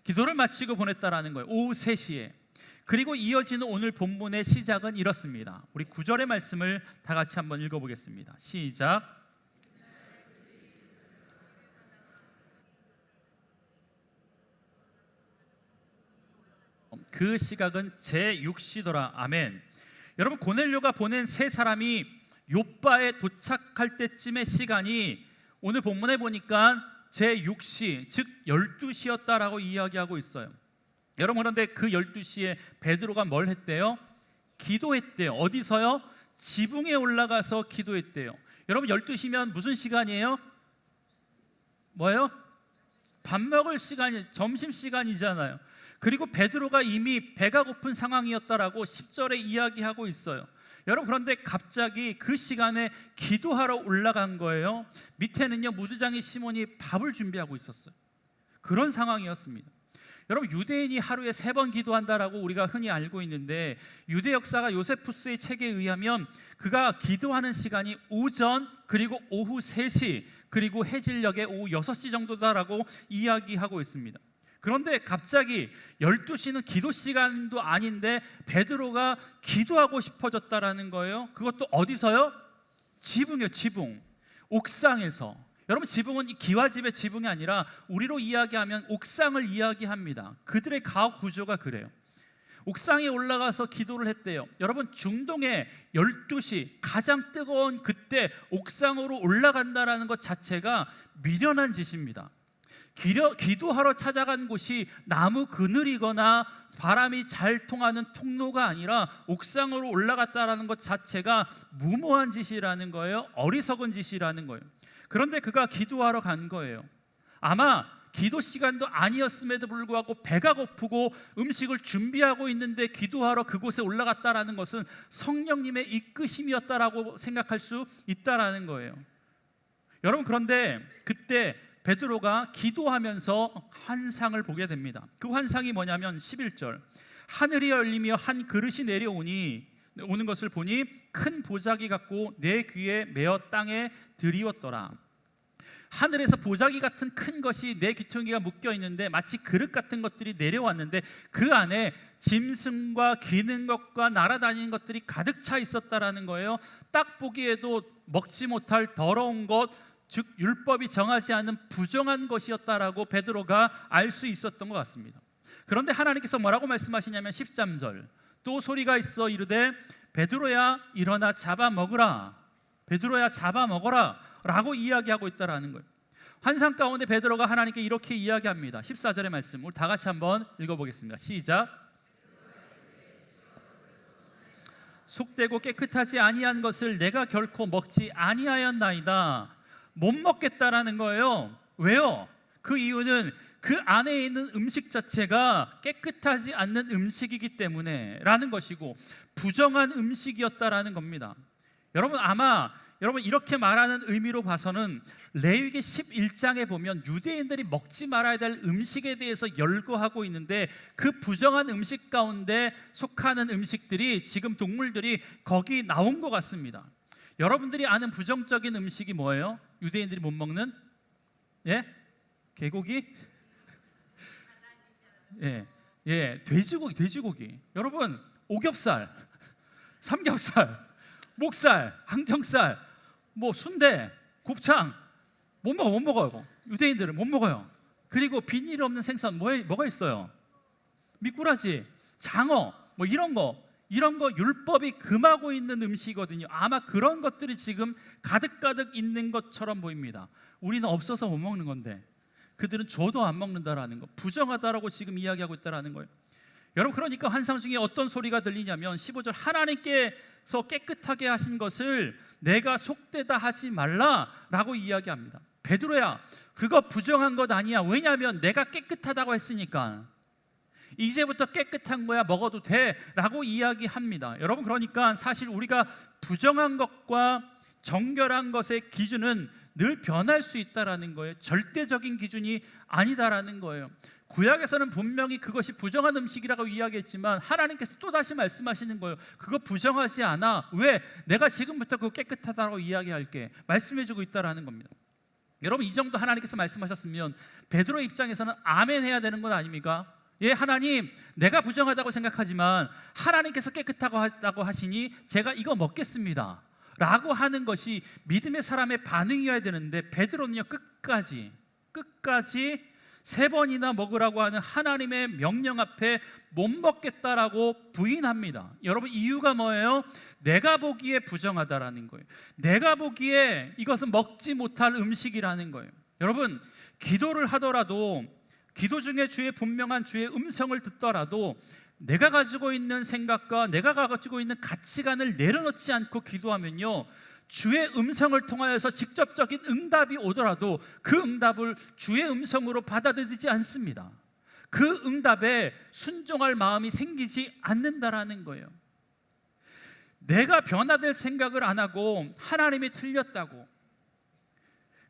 [SPEAKER 2] 기도를 마치고 보냈다라는 거예요. 오후 3시에. 그리고 이어지는 오늘 본문의 시작은 이렇습니다. 우리 9절의 말씀을 다 같이 한번 읽어보겠습니다. 시작. 그 시각은 제6시더라. 아멘. 여러분, 고넬료가 보낸 3사람이 요빠에 도착할 때쯤의 시간이 오늘 본문에 보니까 제6시, 즉 12시였다라고 이야기하고 있어요. 여러분, 그런데 그 12시에 베드로가 뭘 했대요? 기도했대요. 어디서요? 지붕에 올라가서 기도했대요. 여러분, 12시면 무슨 시간이에요?
[SPEAKER 11] 뭐예요? 밥 먹을 시간이 점심 시간이잖아요. 그리고 베드로가 이미 배가 고픈 상황이었다라고 10절에 이야기하고 있어요. 여러분, 그런데 갑자기 그 시간에 기도하러 올라간 거예요. 밑에는요, 무주장이 시몬이 밥을 준비하고 있었어요. 그런 상황이었습니다. 여러분, 유대인이 하루에 3번 기도한다라고 우리가 흔히 알고 있는데, 유대 역사가 요세푸스의 책에 의하면 그가 기도하는 시간이 오전 그리고 오후 3시 그리고 해질녘에 오후 6시 정도다라고 이야기하고 있습니다. 그런데 갑자기 12시는 기도 시간도 아닌데 베드로가 기도하고 싶어졌다라는 거예요. 그것도 어디서요? 지붕이요, 지붕. 옥상에서. 여러분, 지붕은 기와집의 지붕이 아니라 우리로 이야기하면 옥상을 이야기합니다. 그들의 가옥 구조가 그래요. 옥상에 올라가서 기도를 했대요. 여러분, 중동의 12시 가장 뜨거운 그때 옥상으로 올라간다라는 것 자체가 미련한 짓입니다. 기도하러 찾아간 곳이 나무 그늘이거나 바람이 잘 통하는 통로가 아니라 옥상으로 올라갔다라는 것 자체가 무모한 짓이라는 거예요. 어리석은 짓이라는 거예요. 그런데 그가 기도하러 간 거예요. 아마 기도 시간도 아니었음에도 불구하고 배가 고프고 음식을 준비하고 있는데 기도하러 그곳에 올라갔다라는 것은 성령님의 이끄심이었다라고 생각할 수 있다라는 거예요. 여러분, 그런데 그때 베드로가 기도하면서 환상을 보게 됩니다. 그 환상이 뭐냐면 11절, 하늘이 열리며 한 그릇이 오는 것을 보니 큰 보자기 같고 내 귀에 메어 땅에 들이웠더라. 하늘에서 보자기 같은 큰 것이 내 귀퉁이가 묶여 있는데 마치 그릇 같은 것들이 내려왔는데 그 안에 짐승과 기는 것과 날아다니는 것들이 가득 차 있었다라는 거예요. 딱 보기에도 먹지 못할 더러운 것, 즉 율법이 정하지 않은 부정한 것이었다라고 베드로가 알 수 있었던 것 같습니다. 그런데 하나님께서 뭐라고 말씀하시냐면 13절, 또 소리가 있어 이르되 베드로야 일어나 잡아먹으라, 베드로야 잡아먹어라 라고 이야기하고 있다라는 거예요. 환상 가운데 베드로가 하나님께 이렇게 이야기합니다. 14절의 말씀 우리 다 같이 한번 읽어보겠습니다. 시작. 속되고 깨끗하지 아니한 것을 내가 결코 먹지 아니하였나이다. 못 먹겠다라는 거예요. 왜요? 그 이유는 그 안에 있는 음식 자체가 깨끗하지 않는 음식이기 때문에 라는 것이고 부정한 음식이었다라는 겁니다. 여러분, 아마 여러분 이렇게 말하는 의미로 봐서는 레위기 11장에 보면 유대인들이 먹지 말아야 될 음식에 대해서 열거하고 있는데 그 부정한 음식 가운데 속하는 음식들이 지금 동물들이 거기 나온 것 같습니다. 여러분들이 아는 부정적인 음식이 뭐예요? 유대인들이 못 먹는? 예? 개고기? 예, 돼지고기. 여러분, 오겹살, 삼겹살, 목살, 항정살, 뭐 순대, 곱창 못 먹어요. 유대인들은 못 먹어요. 그리고 비닐 없는 생선 뭐가 있어요? 미꾸라지, 장어, 뭐 이런 거 율법이 금하고 있는 음식이거든요. 아마 그런 것들이 지금 가득가득 있는 것처럼 보입니다. 우리는 없어서 못 먹는 건데 그들은 줘도 안 먹는다라는 거, 부정하다라고 지금 이야기하고 있다라는 거예요. 여러분, 그러니까 환상 중에 어떤 소리가 들리냐면 15절, 하나님께서 깨끗하게 하신 것을 내가 속되다 하지 말라라고 이야기합니다. 베드로야, 그거 부정한 것 아니야. 왜냐하면 내가 깨끗하다고 했으니까. 이제부터 깨끗한 거야, 먹어도 돼 라고 이야기합니다. 여러분, 그러니까 사실 우리가 부정한 것과 정결한 것의 기준은 늘 변할 수 있다라는 거예요. 절대적인 기준이 아니다라는 거예요. 구약에서는 분명히 그것이 부정한 음식이라고 이야기했지만 하나님께서 또다시 말씀하시는 거예요. 그거 부정하지 않아. 왜? 내가 지금부터 그거 깨끗하다고 이야기할게. 말씀해주고 있다라는 겁니다. 여러분, 이 정도 하나님께서 말씀하셨으면 베드로 입장에서는 아멘 해야 되는 건 아닙니까? 예, 하나님, 내가 부정하다고 생각하지만 하나님께서 깨끗하다고 하시니 제가 이거 먹겠습니다 라고 하는 것이 믿음의 사람의 반응이어야 되는데 베드로는요, 끝까지 3번이나 먹으라고 하는 하나님의 명령 앞에 못 먹겠다라고 부인합니다. 여러분, 이유가 뭐예요? 내가 보기에 부정하다라는 거예요. 내가 보기에 이것은 먹지 못할 음식이라는 거예요. 여러분, 기도를 하더라도, 기도 중에 주의 분명한 주의 음성을 듣더라도 내가 가지고 있는 생각과 내가 가지고 있는 가치관을 내려놓지 않고 기도하면요, 주의 음성을 통하여서 직접적인 응답이 오더라도 그 응답을 주의 음성으로 받아들이지 않습니다. 그 응답에 순종할 마음이 생기지 않는다라는 거예요. 내가 변화될 생각을 안 하고 하나님이 틀렸다고,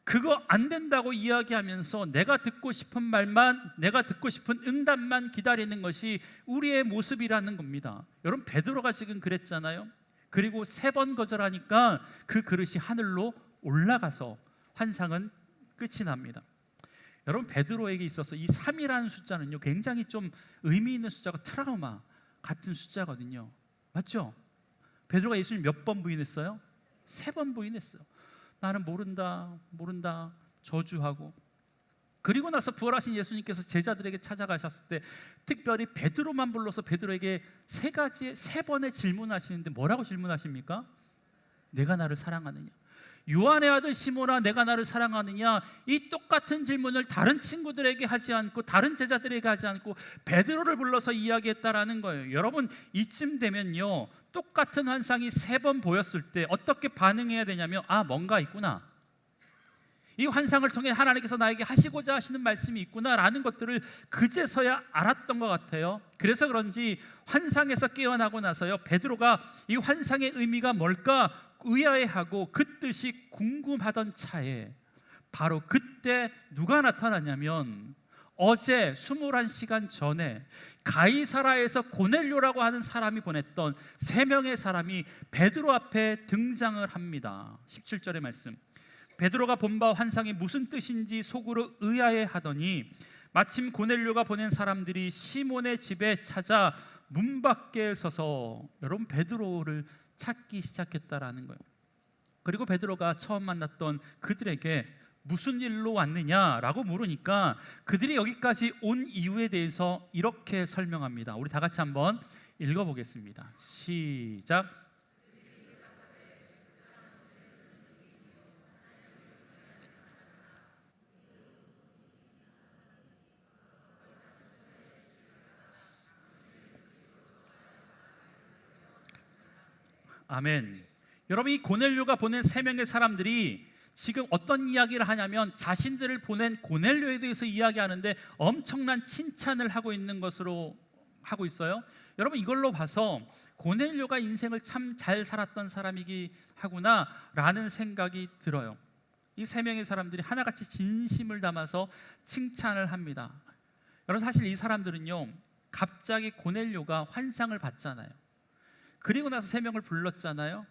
[SPEAKER 11] 그거 안 된다고 이야기하면서 내가 듣고 싶은 말만, 내가 듣고 싶은 응답만 기다리는 것이 우리의 모습이라는 겁니다. 여러분, 베드로가 지금 그랬잖아요. 그리고 3번 거절하니까 그 그릇이 하늘로 올라가서 환상은 끝이 납니다. 여러분, 베드로에게 있어서 이 3이라는 숫자는요, 굉장히 좀 의미 있는 숫자가 트라우마 같은 숫자거든요. 맞죠? 베드로가 예수님 몇 번 부인했어요? 3번 부인했어요. 나는 모른다 저주하고. 그리고 나서 부활하신 예수님께서 제자들에게 찾아가셨을 때 특별히 베드로만 불러서 베드로에게 3번의 질문하시는데 뭐라고 질문하십니까? 내가 나를 사랑하느냐? 요한의 아들 시몬아, 내가 나를 사랑하느냐? 이 똑같은 질문을 다른 친구들에게 하지 않고, 다른 제자들에게 하지 않고 베드로를 불러서 이야기했다라는 거예요. 여러분, 이쯤 되면요, 똑같은 환상이 3번 보였을 때 어떻게 반응해야 되냐면, 아, 뭔가 있구나, 이 환상을 통해 하나님께서 나에게 하시고자 하시는 말씀이 있구나라는 것들을 그제서야 알았던 것 같아요. 그래서 그런지 환상에서 깨어나고 나서요, 베드로가 이 환상의 의미가 뭘까 의아해하고 그 뜻이 궁금하던 차에 바로 그때 누가 나타나냐면, 어제 21시간 전에 가이사라에서 고넬료라고 하는 사람이 보냈던 3명의 사람이 베드로 앞에 등장을 합니다. 17절의 말씀, 베드로가 본 바 환상이 무슨 뜻인지 속으로 의아해하더니 마침 고넬료가 보낸 사람들이 시몬의 집에 찾아 문 밖에 서서, 여러분, 베드로를 찾기 시작했다라는 거예요. 그리고 베드로가 처음 만났던 그들에게 무슨 일로 왔느냐라고 물으니까 그들이 여기까지 온 이유에 대해서 이렇게 설명합니다. 우리 다 같이 한번 읽어보겠습니다. 시작. 아멘. 여러분, 이 고넬료가 보낸 3명의 사람들이 지금 어떤 이야기를 하냐면 자신들을 보낸 고넬료에 대해서 이야기하는데 엄청난 칭찬을 하고 있는 것으로 하고 있어요. 여러분, 이걸로 봐서 고넬료가 인생을 참 잘 살았던 사람이기 하구나 라는 생각이 들어요. 이 3명의 사람들이 하나같이 진심을 담아서 칭찬을 합니다. 여러분, 사실 이 사람들은요, 갑자기 고넬료가 환상을 봤잖아요. 그리고 나서 3명을 불렀잖아요.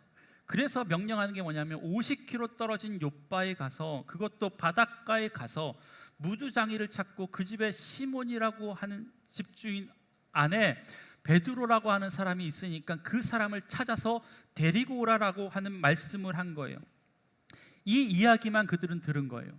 [SPEAKER 11] 그래서 명령하는 게 뭐냐면 50km 떨어진 욥바에 가서, 그것도 바닷가에 가서 무두장이를 찾고 그 집에 시몬이라고 하는 집주인 안에 베드로라고 하는 사람이 있으니까 그 사람을 찾아서 데리고 오라라고 하는 말씀을 한 거예요. 이 이야기만 그들은 들은 거예요.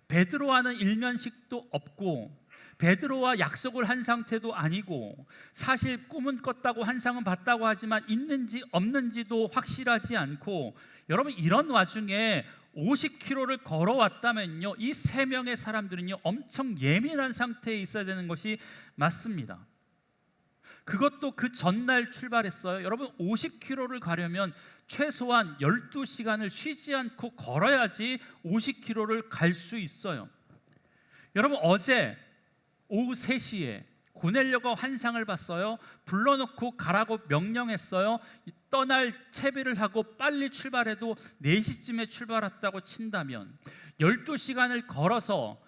[SPEAKER 11] 베드로와는 일면식도 없고 베드로와 약속을 한 상태도 아니고, 사실 꿈은 꿨다고 환상은 봤다고 하지만 있는지 없는지도 확실하지 않고, 여러분, 이런 와중에 50km를 걸어왔다면요, 이 3명의 사람들은요 엄청 예민한 상태에 있어야 되는 것이 맞습니다. 그것도 그 전날 출발했어요. 여러분, 50km를 가려면 최소한 12시간을 쉬지 않고 걸어야지 50km를 갈 수 있어요. 여러분, 어제 오후 3시에 고넬료가 환상을 봤어요. 불러놓고 가라고 명령했어요. 떠날 채비를 하고 빨리 출발해도 4시쯤에 출발했다고 친다면 12시간을 걸어서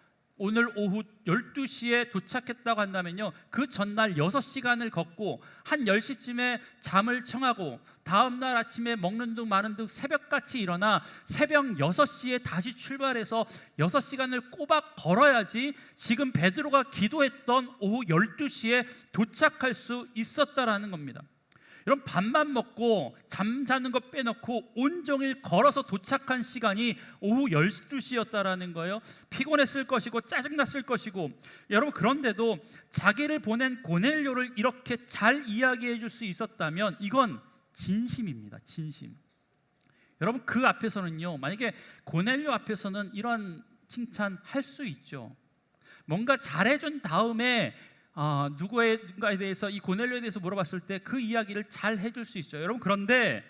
[SPEAKER 11] 오늘 오후 12시에 도착했다고 한다면요, 그 전날 6시간을 걷고 한 10시쯤에 잠을 청하고 다음날 아침에 먹는 둥 마는 둥 새벽같이 일어나 새벽 6시에 다시 출발해서 6시간을 꼬박 걸어야지 지금 베드로가 기도했던 오후 12시에 도착할 수 있었다라는 겁니다. 여러분, 밥만 먹고 잠자는 거 빼놓고 온종일 걸어서 도착한 시간이 오후 12시였다라는 거예요. 피곤했을 것이고 짜증났을 것이고, 여러분, 그런데도 자기를 보낸 고넬료를 이렇게 잘 이야기해 줄 수 있었다면 이건 진심입니다. 진심. 여러분, 그 앞에서는요, 만약에 고넬료 앞에서는 이런 칭찬할 수 있죠. 뭔가 잘해준 다음에 누군가에 대해서, 이 고넬료에 대해서 물어봤을 때 그 이야기를 잘 해줄 수 있죠. 여러분, 그런데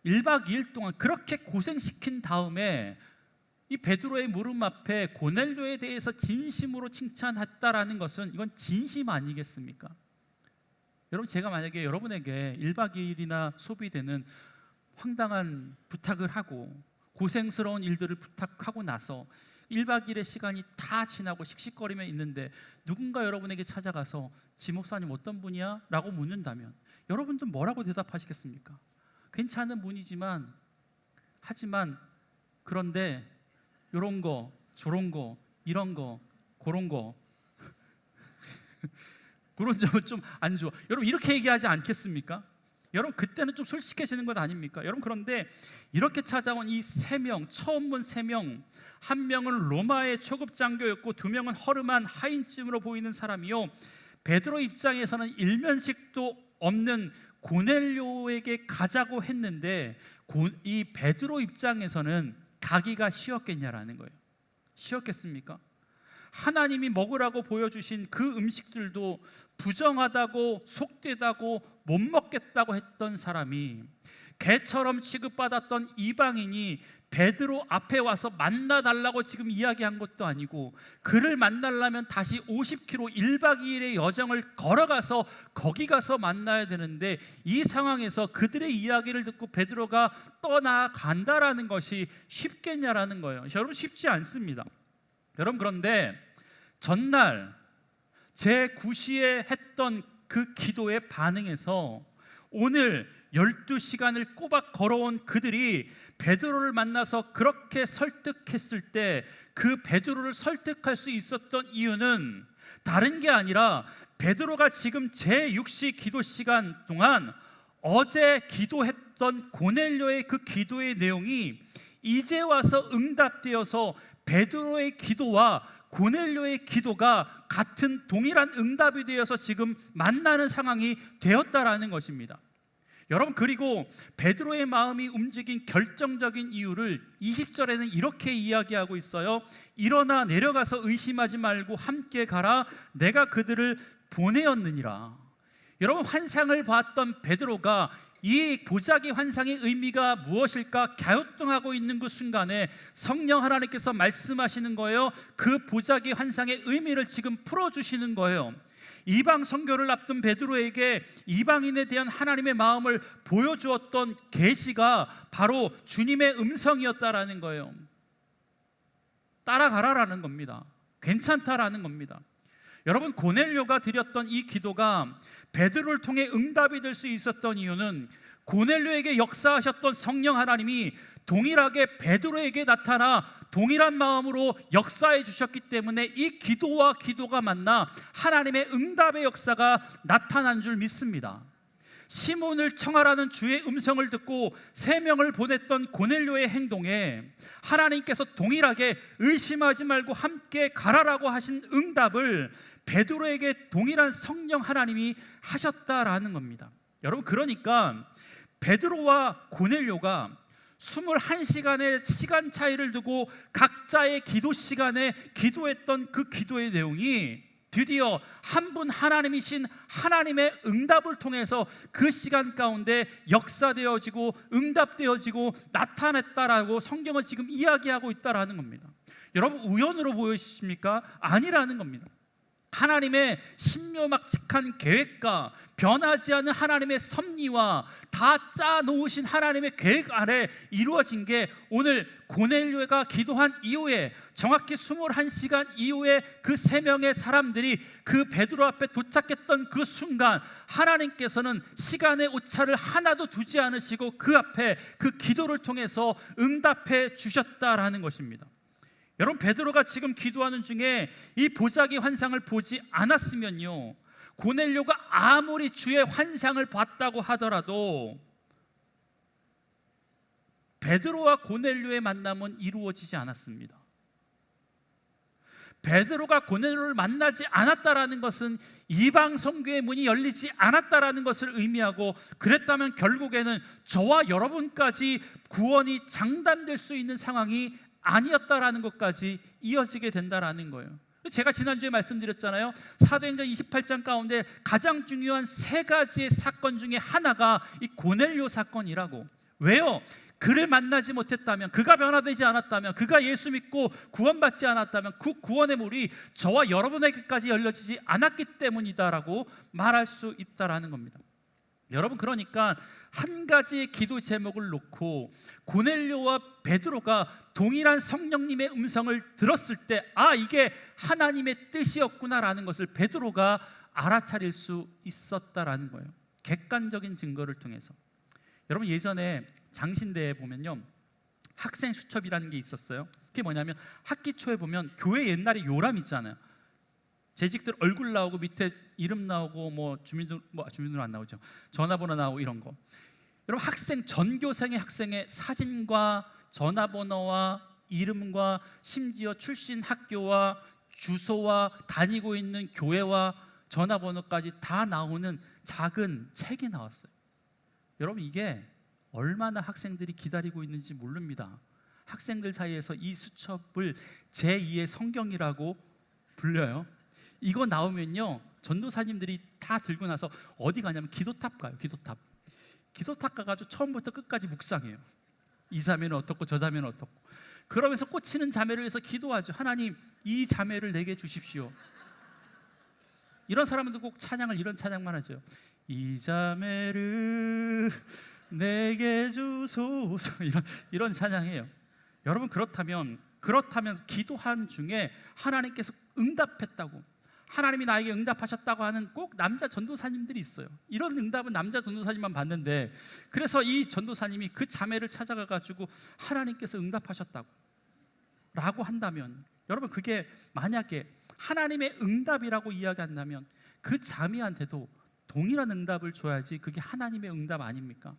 [SPEAKER 11] 1박 2일 동안 그렇게 고생시킨 다음에 이 베드로의 무릎 앞에 고넬료에 대해서 진심으로 칭찬했다라는 것은 이건 진심 아니겠습니까? 여러분, 제가 만약에 여러분에게 1박 2일이나 소비되는 황당한 부탁을 하고 고생스러운 일들을 부탁하고 나서 1박 2일의 시간이 다 지나고 씩씩거리며 있는데 누군가 여러분에게 찾아가서 지 목사님 어떤 분이야? 라고 묻는다면 여러분도 뭐라고 대답하시겠습니까? 괜찮은 분이지만 하지만 그런데 요런 거 저런 거 이런 거 그런 거 그런 점은 좀 안 좋아. 여러분 이렇게 얘기하지 않겠습니까? 여러분 그때는 좀 솔직해지는 것 아닙니까? 여러분 그런데 이렇게 찾아온 이 3명, 처음 본 3명, 한 명은 로마의 초급 장교였고 2명은 허름한 하인쯤으로 보이는 사람이요, 베드로 입장에서는 일면식도 없는 고넬료에게 가자고 했는데 이 베드로 입장에서는 가기가 쉬웠겠냐라는 거예요. 쉬웠겠습니까? 하나님이 먹으라고 보여주신 그 음식들도 부정하다고 속되다고 못 먹겠다고 했던 사람이, 개처럼 취급받았던 이방인이 베드로 앞에 와서 만나달라고 지금 이야기한 것도 아니고, 그를 만나려면 다시 50km 1박 2일의 여정을 걸어가서 거기 가서 만나야 되는데, 이 상황에서 그들의 이야기를 듣고 베드로가 떠나간다라는 것이 쉽겠냐라는 거예요. 여러분 쉽지 않습니다. 여러분 그런데 전날 제 9시에 했던 그 기도의 반응에서 오늘 12시간을 꼬박 걸어온 그들이 베드로를 만나서 그렇게 설득했을 때 그 베드로를 설득할 수 있었던 이유는 다른 게 아니라 베드로가 지금 제6시 기도 시간 동안 어제 기도했던 고넬료의 그 기도의 내용이 이제 와서 응답되어서 베드로의 기도와 고넬료의 기도가 같은 동일한 응답이 되어서 지금 만나는 상황이 되었다라는 것입니다. 여러분 그리고 베드로의 마음이 움직인 결정적인 이유를 20절에는 이렇게 이야기하고 있어요. 일어나 내려가서 의심하지 말고 함께 가라. 내가 그들을 보내었느니라. 여러분 환상을 봤던 베드로가 이 보자기 환상의 의미가 무엇일까 갸우뚱하고 있는 그 순간에 성령 하나님께서 말씀하시는 거예요. 그 보자기 환상의 의미를 지금 풀어주시는 거예요. 이방 선교를 앞둔 베드로에게 이방인에 대한 하나님의 마음을 보여주었던 계시가 바로 주님의 음성이었다라는 거예요. 따라가라라는 겁니다. 괜찮다라는 겁니다. 여러분 고넬료가 드렸던 이 기도가 베드로를 통해 응답이 될 수 있었던 이유는 고넬료에게 역사하셨던 성령 하나님이 동일하게 베드로에게 나타나 동일한 마음으로 역사해 주셨기 때문에 이 기도와 기도가 만나 하나님의 응답의 역사가 나타난 줄 믿습니다. 시몬을 청하라는 주의 음성을 듣고 3명을 보냈던 고넬료의 행동에 하나님께서 동일하게 의심하지 말고 함께 가라라고 하신 응답을 베드로에게 동일한 성령 하나님이 하셨다라는 겁니다. 여러분 그러니까 베드로와 고넬료가 21시간의 시간 차이를 두고 각자의 기도 시간에 기도했던 그 기도의 내용이 드디어 한 분 하나님이신 하나님의 응답을 통해서 그 시간 가운데 역사되어지고 응답되어지고 나타냈다라고 성경은 지금 이야기하고 있다라는 겁니다. 여러분 우연으로 보이십니까? 아니라는 겁니다. 하나님의 신묘막측한 계획과 변하지 않는 하나님의 섭리와 다 짜놓으신 하나님의 계획 아래 이루어진 게 오늘 고넬료가 기도한 이후에 정확히 21시간 이후에 그 3명의 사람들이 그 베드로 앞에 도착했던 그 순간 하나님께서는 시간의 오차를 하나도 두지 않으시고 그 앞에 그 기도를 통해서 응답해 주셨다라는 것입니다. 여러분 베드로가 지금 기도하는 중에 이 보자기 환상을 보지 않았으면요, 고넬료가 아무리 주의 환상을 봤다고 하더라도 베드로와 고넬료의 만남은 이루어지지 않았습니다. 베드로가 고넬료를 만나지 않았다라는 것은 이방 선교의 문이 열리지 않았다라는 것을 의미하고, 그랬다면 결국에는 저와 여러분까지 구원이 장담될 수 있는 상황이 아니었다라는 것까지 이어지게 된다라는 거예요. 제가 지난주에 말씀드렸잖아요. 사도행전 28장 가운데 가장 중요한 3가지의 사건 중에 하나가 이 고넬료 사건이라고. 왜요? 그를 만나지 못했다면, 그가 변화되지 않았다면, 그가 예수 믿고 구원받지 않았다면 그 구원의 문이 저와 여러분에게까지 열려지지 않았기 때문이다라고 말할 수 있다라는 겁니다. 여러분, 그러니까 한 가지의 기도 제목을 놓고 고넬료와 베드로가 동일한 성령님의 음성을 들었을 때, 아, 이게 하나님의 뜻이었구나라는 것을 베드로가 알아차릴 수 있었다라는 거예요. 객관적인 증거를 통해서. 여러분, 예전에 장신대에 보면요, 학생 수첩이라는 게 있었어요. 그게 뭐냐면 학기 초에 보면 교회 옛날에 요람 있잖아요. 재직들 얼굴 나오고 밑에 이름 나오고 뭐 주민등록 안 나오죠. 전화번호 나오고 이런 거. 여러분, 학생 전교생의 학생의 사진과 전화번호와 이름과 심지어 출신 학교와 주소와 다니고 있는 교회와 전화번호까지 다 나오는 작은 책이 나왔어요. 여러분, 이게 얼마나 학생들이 기다리고 있는지 모릅니다. 학생들 사이에서 이 수첩을 제2의 성경이라고 불려요. 이거 나오면요, 전도사님들이 다 들고 나서 어디 가냐면 기도탑 가요. 기도탑 가가지고 처음부터 끝까지 묵상해요. 이 자매는 어떻고 저 자매는 어떻고. 그러면서 꽂히는 자매를 위해서 기도하죠. 하나님, 이 자매를 내게 주십시오. 이런 사람들도 꼭 찬양을 이런 찬양만 하죠. 이 자매를 내게 주소서. 이런 찬양해요. 여러분, 그렇다면 기도한 중에 하나님께서 응답했다고, 하나님이 나에게 응답하셨다고 하는 꼭 남자 전도사님들이 있어요. 이런 응답은 남자 전도사님만 받는데, 그래서 이 전도사님이 그 자매를 찾아가가지고 하나님께서 응답하셨다고 라고 한다면, 여러분, 그게 만약에 하나님의 응답이라고 이야기한다면 그 자매한테도 동일한 응답을 줘야지 그게 하나님의 응답 아닙니까?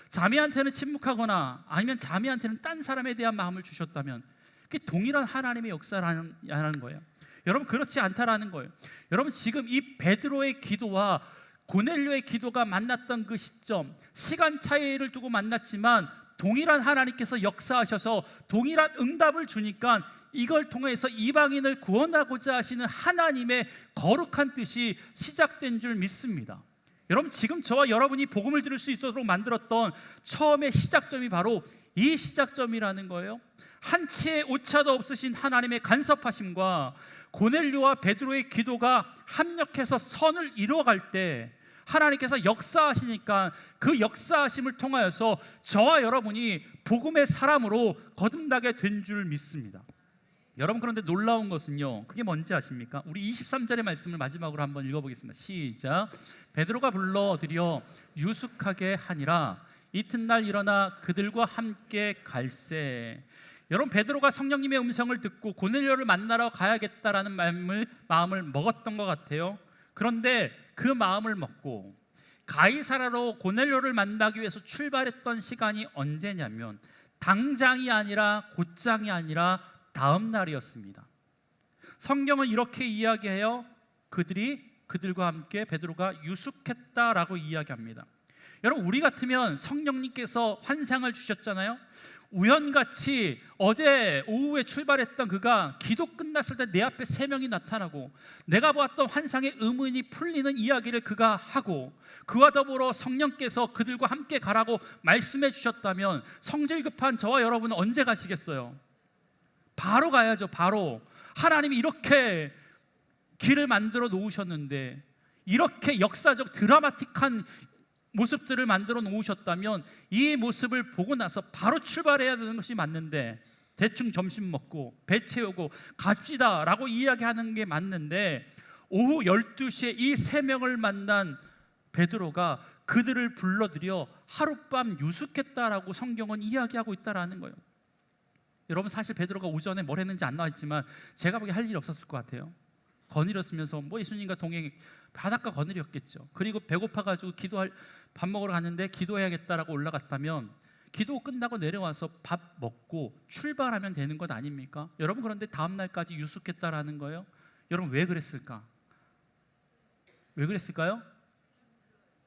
[SPEAKER 11] 자매한테는 침묵하거나 아니면 자매한테는 딴 사람에 대한 마음을 주셨다면 그게 동일한 하나님의 역사라는 거예요. 여러분, 그렇지 않다라는 거예요. 여러분, 지금 이 베드로의 기도와 고넬료의 기도가 만났던 그 시점, 시간 차이를 두고 만났지만 동일한 하나님께서 역사하셔서 동일한 응답을 주니까 이걸 통해서 이방인을 구원하고자 하시는 하나님의 거룩한 뜻이 시작된 줄 믿습니다. 여러분, 지금 저와 여러분이 복음을 들을 수 있도록 만들었던 처음의 시작점이 바로 이 시작점이라는 거예요. 한치의 오차도 없으신 하나님의 간섭하심과 고넬료와 베드로의 기도가 합력해서 선을 이루어갈 때 하나님께서 역사하시니까 그 역사하심을 통하여서 저와 여러분이 복음의 사람으로 거듭나게 된 줄 믿습니다. 여러분, 그런데 놀라운 것은요, 그게 뭔지 아십니까? 우리 23절의 말씀을 마지막으로 한번 읽어보겠습니다. 시작. 베드로가 불러들여 유숙하게 하니라. 이튿날 일어나 그들과 함께 갈새. 여러분, 베드로가 성령님의 음성을 듣고 고넬료를 만나러 가야겠다라는 마음을 먹었던 것 같아요. 그런데 그 마음을 먹고 가이사라로 고넬료를 만나기 위해서 출발했던 시간이 언제냐면 당장이 아니라 곧장이 아니라 다음 날이었습니다. 성경은 이렇게 이야기해요. 그들과 함께 베드로가 유숙했다라고 이야기합니다. 여러분, 우리 같으면 성령님께서 환상을 주셨잖아요. 우연같이 어제 오후에 출발했던 그가 기도 끝났을 때 내 앞에 3명이 나타나고 내가 보았던 환상의 의문이 풀리는 이야기를 그가 하고 그와 더불어 성령께서 그들과 함께 가라고 말씀해 주셨다면 성질 급한 저와 여러분은 언제 가시겠어요? 바로 가야죠. 바로. 하나님이 이렇게 길을 만들어 놓으셨는데, 이렇게 역사적 드라마틱한 모습들을 만들어 놓으셨다면 이 모습을 보고 나서 바로 출발해야 되는 것이 맞는데, 대충 점심 먹고 배 채우고 갑시다 라고 이야기하는 게 맞는데, 오후 12시에 이 3명을 만난 베드로가 그들을 불러들여 하룻밤 유숙했다라고 성경은 이야기하고 있다라는 거예요. 여러분, 사실 베드로가 오전에 뭘 했는지 안 나와있지만 제가 보기에 할 일이 없었을 것 같아요. 거느렸으면서 뭐 예수님과 동행, 바닷가 거느렸겠죠. 그리고 배고파가지고 밥 먹으러 갔는데 기도해야겠다라고 올라갔다면 기도 끝나고 내려와서 밥 먹고 출발하면 되는 것 아닙니까? 여러분, 그런데 다음 날까지 유숙했다라는 거예요. 여러분, 왜 그랬을까? 왜 그랬을까요?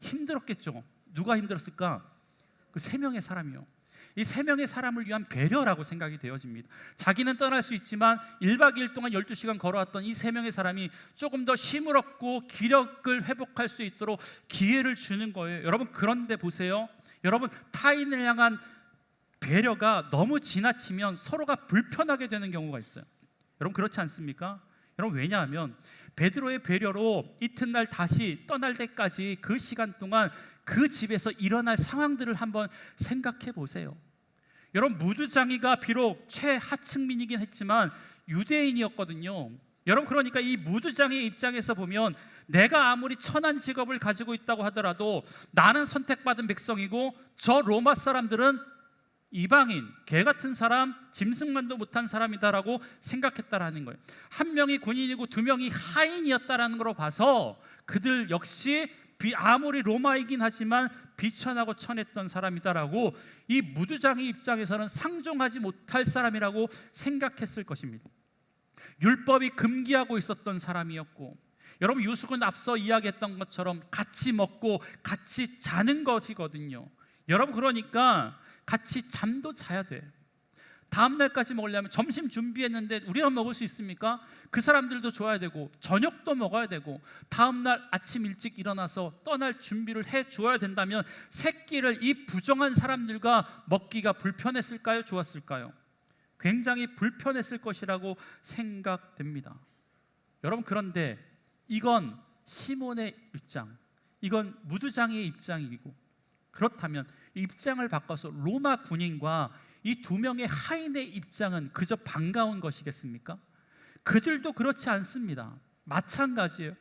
[SPEAKER 11] 힘들었겠죠. 누가 힘들었을까? 그 3명의 사람이요. 이 3명의 사람을 위한 배려라고 생각이 되어집니다. 자기는 떠날 수 있지만 1박 2일 동안 12시간 걸어왔던 이 3명의 사람이 조금 더 쉼을 얻고 기력을 회복할 수 있도록 기회를 주는 거예요. 여러분, 그런데 보세요. 여러분, 타인을 향한 배려가 너무 지나치면 서로가 불편하게 되는 경우가 있어요. 여러분, 그렇지 않습니까? 여러분, 왜냐하면 베드로의 배려로 이튿날 다시 떠날 때까지 그 시간 동안 그 집에서 일어날 상황들을 한번 생각해 보세요. 여러분, 무두장이가 비록 최하층민이긴 했지만 유대인이었거든요. 여러분, 그러니까 이 무두장이의 입장에서 보면 내가 아무리 천한 직업을 가지고 있다고 하더라도 나는 선택받은 백성이고 저 로마 사람들은 이방인, 개 같은 사람, 짐승만도 못한 사람이다라고 생각했다라는 거예요. 한 명이 군인이고 두 명이 하인이었다라는 걸로 봐서 그들 역시 아무리 로마이긴 하지만 비천하고 천했던 사람이다라고 이 무두장의 입장에서는 상종하지 못할 사람이라고 생각했을 것입니다. 율법이 금기하고 있었던 사람이었고, 여러분, 유숙은 앞서 이야기했던 것처럼 같이 먹고 같이 자는 것이거든요. 여러분, 그러니까 같이 잠도 자야 돼. 다음 날까지 먹으려면 점심 준비했는데 우리가 먹을 수 있습니까? 그 사람들도 줘야 되고 저녁도 먹어야 되고 다음 날 아침 일찍 일어나서 떠날 준비를 해 줘야 된다면 새끼를 이 부정한 사람들과 먹기가 불편했을까요? 좋았을까요? 굉장히 불편했을 것이라고 생각됩니다. 여러분, 그런데 이건 시몬의 입장, 이건 무두장의 입장이고, 그렇다면 입장을 바꿔서 로마 군인과 이 두 명의 하인의 입장은 그저 반가운 것이겠습니까? 그들도 그렇지 않습니다. 마찬가지예요.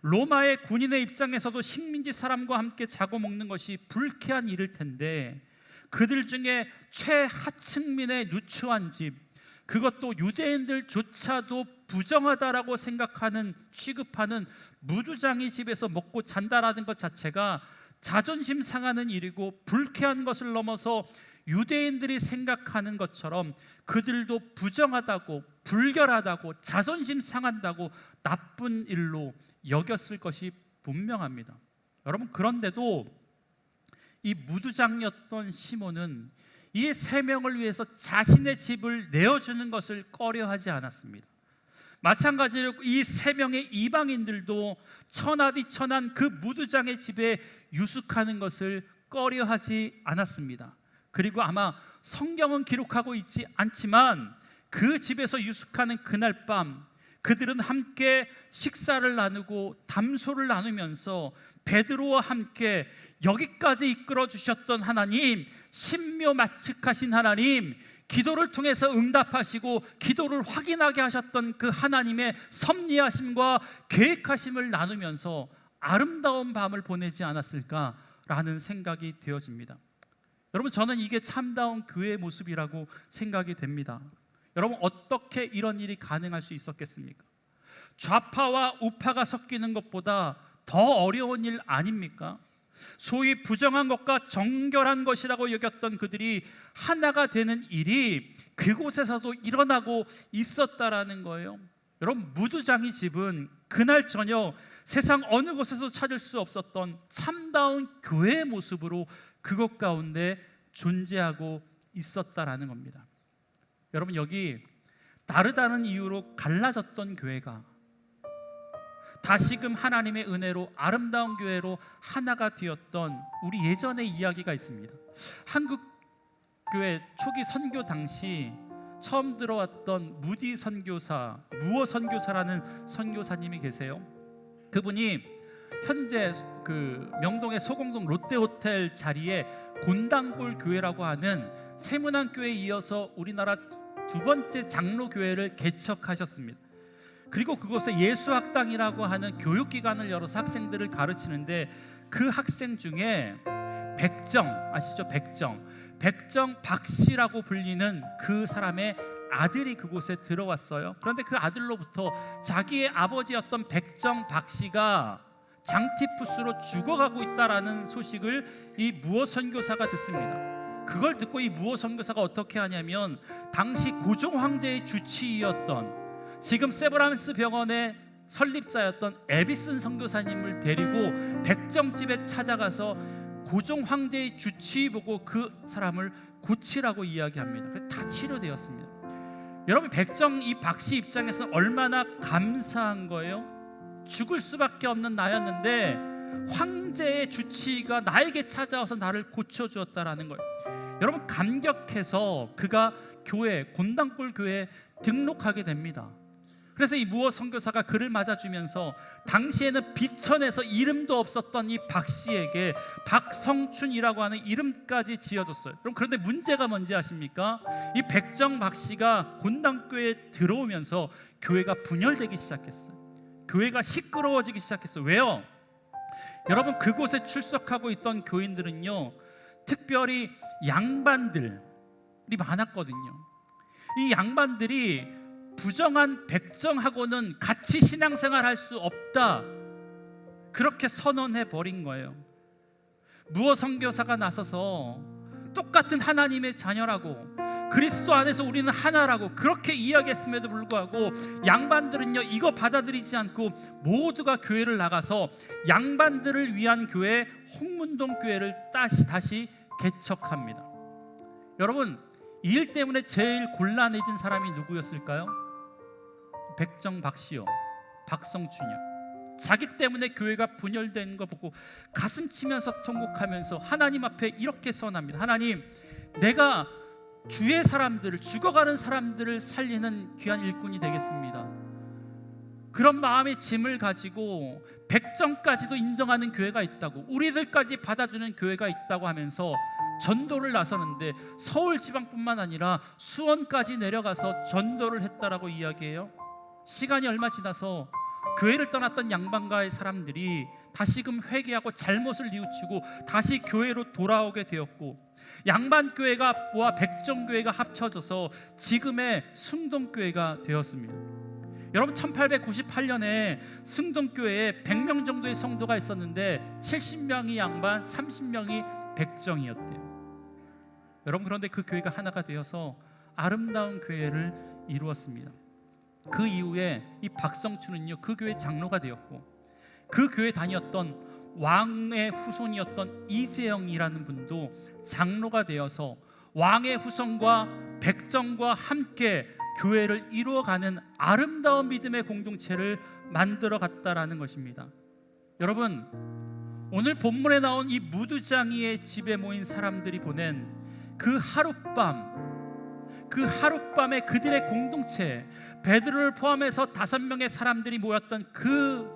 [SPEAKER 11] 로마의 군인의 입장에서도 식민지 사람과 함께 자고 먹는 것이 불쾌한 일일 텐데, 그들 중에 최하층민의 누추한 집, 그것도 유대인들조차도 부정하다라고 생각하는, 취급하는 무두장이 집에서 먹고 잔다라는 것 자체가 자존심 상하는 일이고 불쾌한 것을 넘어서 유대인들이 생각하는 것처럼 그들도 부정하다고, 불결하다고, 자존심 상한다고 나쁜 일로 여겼을 것이 분명합니다. 여러분, 그런데도 이 무두장이었던 시몬은 이 세 명을 위해서 자신의 집을 내어주는 것을 꺼려하지 않았습니다. 마찬가지로 이 세 명의 이방인들도 천하디 천한 그 무두장의 집에 유숙하는 것을 꺼려하지 않았습니다. 그리고 아마 성경은 기록하고 있지 않지만 그 집에서 유숙하는 그날 밤 그들은 함께 식사를 나누고 담소를 나누면서 베드로와 함께 여기까지 이끌어 주셨던 하나님, 신묘마측하신 하나님, 기도를 통해서 응답하시고 기도를 확인하게 하셨던 그 하나님의 섭리하심과 계획하심을 나누면서 아름다운 밤을 보내지 않았을까라는 생각이 되어집니다. 여러분, 저는 이게 참다운 교회의 모습이라고 생각이 됩니다. 여러분, 어떻게 이런 일이 가능할 수 있었겠습니까? 좌파와 우파가 섞이는 것보다 더 어려운 일 아닙니까? 소위 부정한 것과 정결한 것이라고 여겼던 그들이 하나가 되는 일이 그곳에서도 일어나고 있었다라는 거예요. 여러분, 무두장이 집은 그날 저녁 세상 어느 곳에서 찾을 수 없었던 참다운 교회의 모습으로 그것 가운데 존재하고 있었다라는 겁니다. 여러분, 여기 다르다는 이유로 갈라졌던 교회가 다시금 하나님의 은혜로 아름다운 교회로 하나가 되었던 우리 예전의 이야기가 있습니다. 한국 교회 초기 선교 당시 처음 들어왔던 무디 선교사, 무어 선교사라는 선교사님이 계세요. 그분이 현재 그 명동의 소공동 롯데호텔 자리에 곤당골 교회라고 하는 세문안 교회에 이어서 우리나라 두 번째 장로 교회를 개척하셨습니다. 그리고 그곳에 예수학당이라고 하는 교육기관을 열어서 학생들을 가르치는데 그 학생 중에 백정, 아시죠? 백정 박씨라고 불리는 그 사람의 아들이 그곳에 들어왔어요. 그런데 그 아들로부터 자기의 아버지였던 백정 박씨가 장티푸스로 죽어가고 있다라는 소식을 이 무어 선교사가 듣습니다. 그걸 듣고 이 무어 선교사가 어떻게 하냐면 당시 고종 황제의 주치의였던 지금 세브란스 병원의 설립자였던 에비슨 선교사님을 데리고 백정집에 찾아가서 고종 황제의 주치의 보고 그 사람을 고치라고 이야기합니다. 그래서 다 치료되었습니다. 여러분, 백정 이 박씨 입장에서 얼마나 감사한 거예요? 죽을 수밖에 없는 나였는데 황제의 주치의가 나에게 찾아와서 나를 고쳐주었다라는 거예요. 여러분, 감격해서 그가 곤단골 교회에 등록하게 됩니다. 그래서 이 무어 선교사가 그를 맞아주면서 당시에는 비천에서 이름도 없었던 이 박 씨에게 박성춘이라고 하는 이름까지 지어줬어요. 그런데 문제가 뭔지 아십니까? 이 백정 박 씨가 곤단교회에 들어오면서 교회가 분열되기 시작했어요. 교회가 시끄러워지기 시작했어요. 왜요? 여러분, 그곳에 출석하고 있던 교인들은요, 특별히 양반들이 많았거든요. 이 양반들이 부정한 백정하고는 같이 신앙생활 할 수 없다, 그렇게 선언해 버린 거예요. 무어 선교사가 나서서 똑같은 하나님의 자녀라고, 그리스도 안에서 우리는 하나라고 그렇게 이야기했음에도 불구하고 양반들은요, 이거 받아들이지 않고 모두가 교회를 나가서 양반들을 위한 교회, 홍문동 교회를 다시 개척합니다. 여러분, 이 일 때문에 제일 곤란해진 사람이 누구였을까요? 백정 박씨요, 박성춘이요. 자기 때문에 교회가 분열된 거 보고 가슴 치면서 통곡하면서 하나님 앞에 이렇게 선합니다. 하나님, 내가 주의 사람들을, 죽어가는 사람들을 살리는 귀한 일꾼이 되겠습니다. 그런 마음의 짐을 가지고 백정까지도 인정하는 교회가 있다고, 우리들까지 받아주는 교회가 있다고 하면서 전도를 나서는데 서울 지방뿐만 아니라 수원까지 내려가서 전도를 했다라고 이야기해요. 시간이 얼마 지나서 교회를 떠났던 양반가의 사람들이 다시금 회개하고 잘못을 뉘우치고 다시 교회로 돌아오게 되었고, 양반교회가 백정교회가 합쳐져서 지금의 승동교회가 되었습니다. 여러분, 1898년에 승동교회에 100명 정도의 성도가 있었는데 70명이 양반, 30명이 백정이었대요. 여러분, 그런데 그 교회가 하나가 되어서 아름다운 교회를 이루었습니다. 그 이후에 이 박성춘은요, 그 교회 장로가 되었고, 그 교회 다녔던 왕의 후손이었던 이재영이라는 분도 장로가 되어서 왕의 후손과 백정과 함께 교회를 이루어가는 아름다운 믿음의 공동체를 만들어 갔다라는 것입니다. 여러분, 오늘 본문에 나온 이 무두장이의 집에 모인 사람들이 보낸 그 하룻밤에 그들의 공동체, 베드로를 포함해서 5명의 사람들이 모였던 그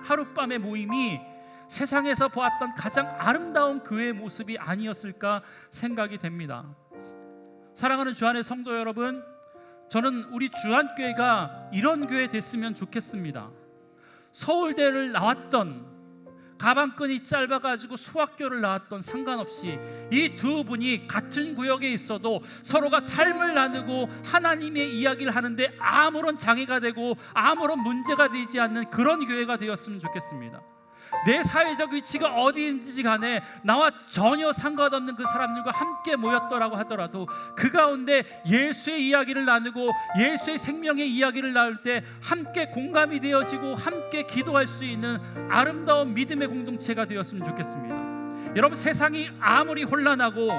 [SPEAKER 11] 하룻밤의 모임이 세상에서 보았던 가장 아름다운 교회의 모습이 아니었을까 생각이 됩니다. 사랑하는 주안의 성도 여러분, 저는 우리 주안교회가 이런 교회 됐으면 좋겠습니다. 서울대를 나왔던, 가방끈이 짧아가지고 소학교를 나왔던 상관없이 이 두 분이 같은 구역에 있어도 서로가 삶을 나누고 하나님의 이야기를 하는데 아무런 장애가 되고 아무런 문제가 되지 않는 그런 교회가 되었으면 좋겠습니다. 내 사회적 위치가 어디인지 간에 나와 전혀 상관없는 그 사람들과 함께 모였더라고 하더라도 그 가운데 예수의 이야기를 나누고 예수의 생명의 이야기를 나눌 때 함께 공감이 되어지고 함께 기도할 수 있는 아름다운 믿음의 공동체가 되었으면 좋겠습니다. 여러분, 세상이 아무리 혼란하고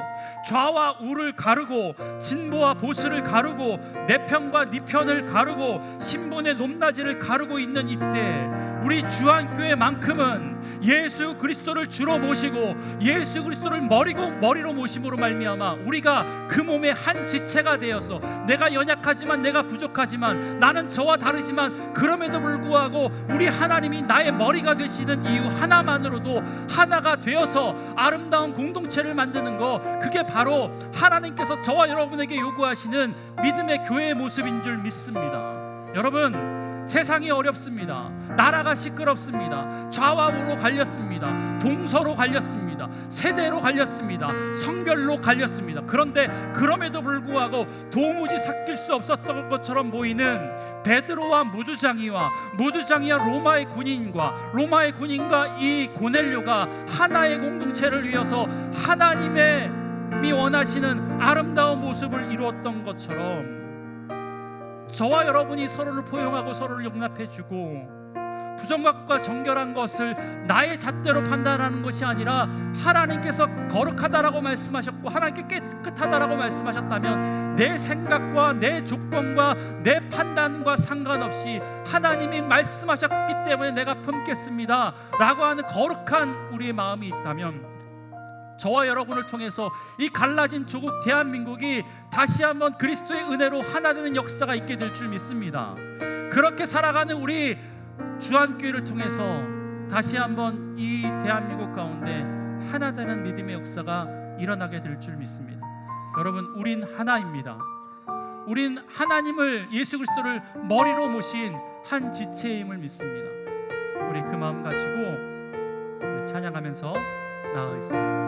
[SPEAKER 11] 좌와 우를 가르고 진보와 보수를 가르고 내 편과 네 편을 가르고 신분의 높낮이를 가르고 있는 이때 우리 주안교회만큼은 예수 그리스도를 주로 모시고 예수 그리스도를 머리로 모심으로 말미암아 우리가 그 몸의 한 지체가 되어서 내가 연약하지만, 내가 부족하지만, 나는 저와 다르지만 그럼에도 불구하고 우리 하나님이 나의 머리가 되시는 이유 하나만으로도 하나가 되어서 아름다운 공동체를 만드는 거, 그게 바로 하나님께서 저와 여러분에게 요구하시는 믿음의 교회의 모습인 줄 믿습니다. 여러분, 세상이 어렵습니다. 나라가 시끄럽습니다. 좌와 우로 갈렸습니다. 동서로 갈렸습니다. 세대로 갈렸습니다. 성별로 갈렸습니다. 그런데 그럼에도 불구하고 도무지 삭힐 수 없었던 것처럼 보이는 베드로와 무두장이와 로마의 군인과 이 고넬료가 하나의 공동체를 위해서 하나님이 원하시는 아름다운 모습을 이루었던 것처럼 저와 여러분이 서로를 포용하고 서로를 용납해주고 부정과 정결한 것을 나의 잣대로 판단하는 것이 아니라 하나님께서 거룩하다라고 말씀하셨고 하나님께 깨끗하다라고 말씀하셨다면 내 생각과 내 조건과 내 판단과 상관없이 하나님이 말씀하셨기 때문에 내가 품겠습니다 라고 하는 거룩한 우리의 마음이 있다면 저와 여러분을 통해서 이 갈라진 조국 대한민국이 다시 한번 그리스도의 은혜로 하나 되는 역사가 있게 될 줄 믿습니다. 그렇게 살아가는 우리 주안교회를 통해서 다시 한번 이 대한민국 가운데 하나 되는 믿음의 역사가 일어나게 될 줄 믿습니다. 여러분, 우린 하나입니다. 우린 하나님을, 예수 그리스도를 머리로 모신 한 지체임을 믿습니다. 우리 그 마음 가지고 우리 찬양하면서 나아가겠습니다.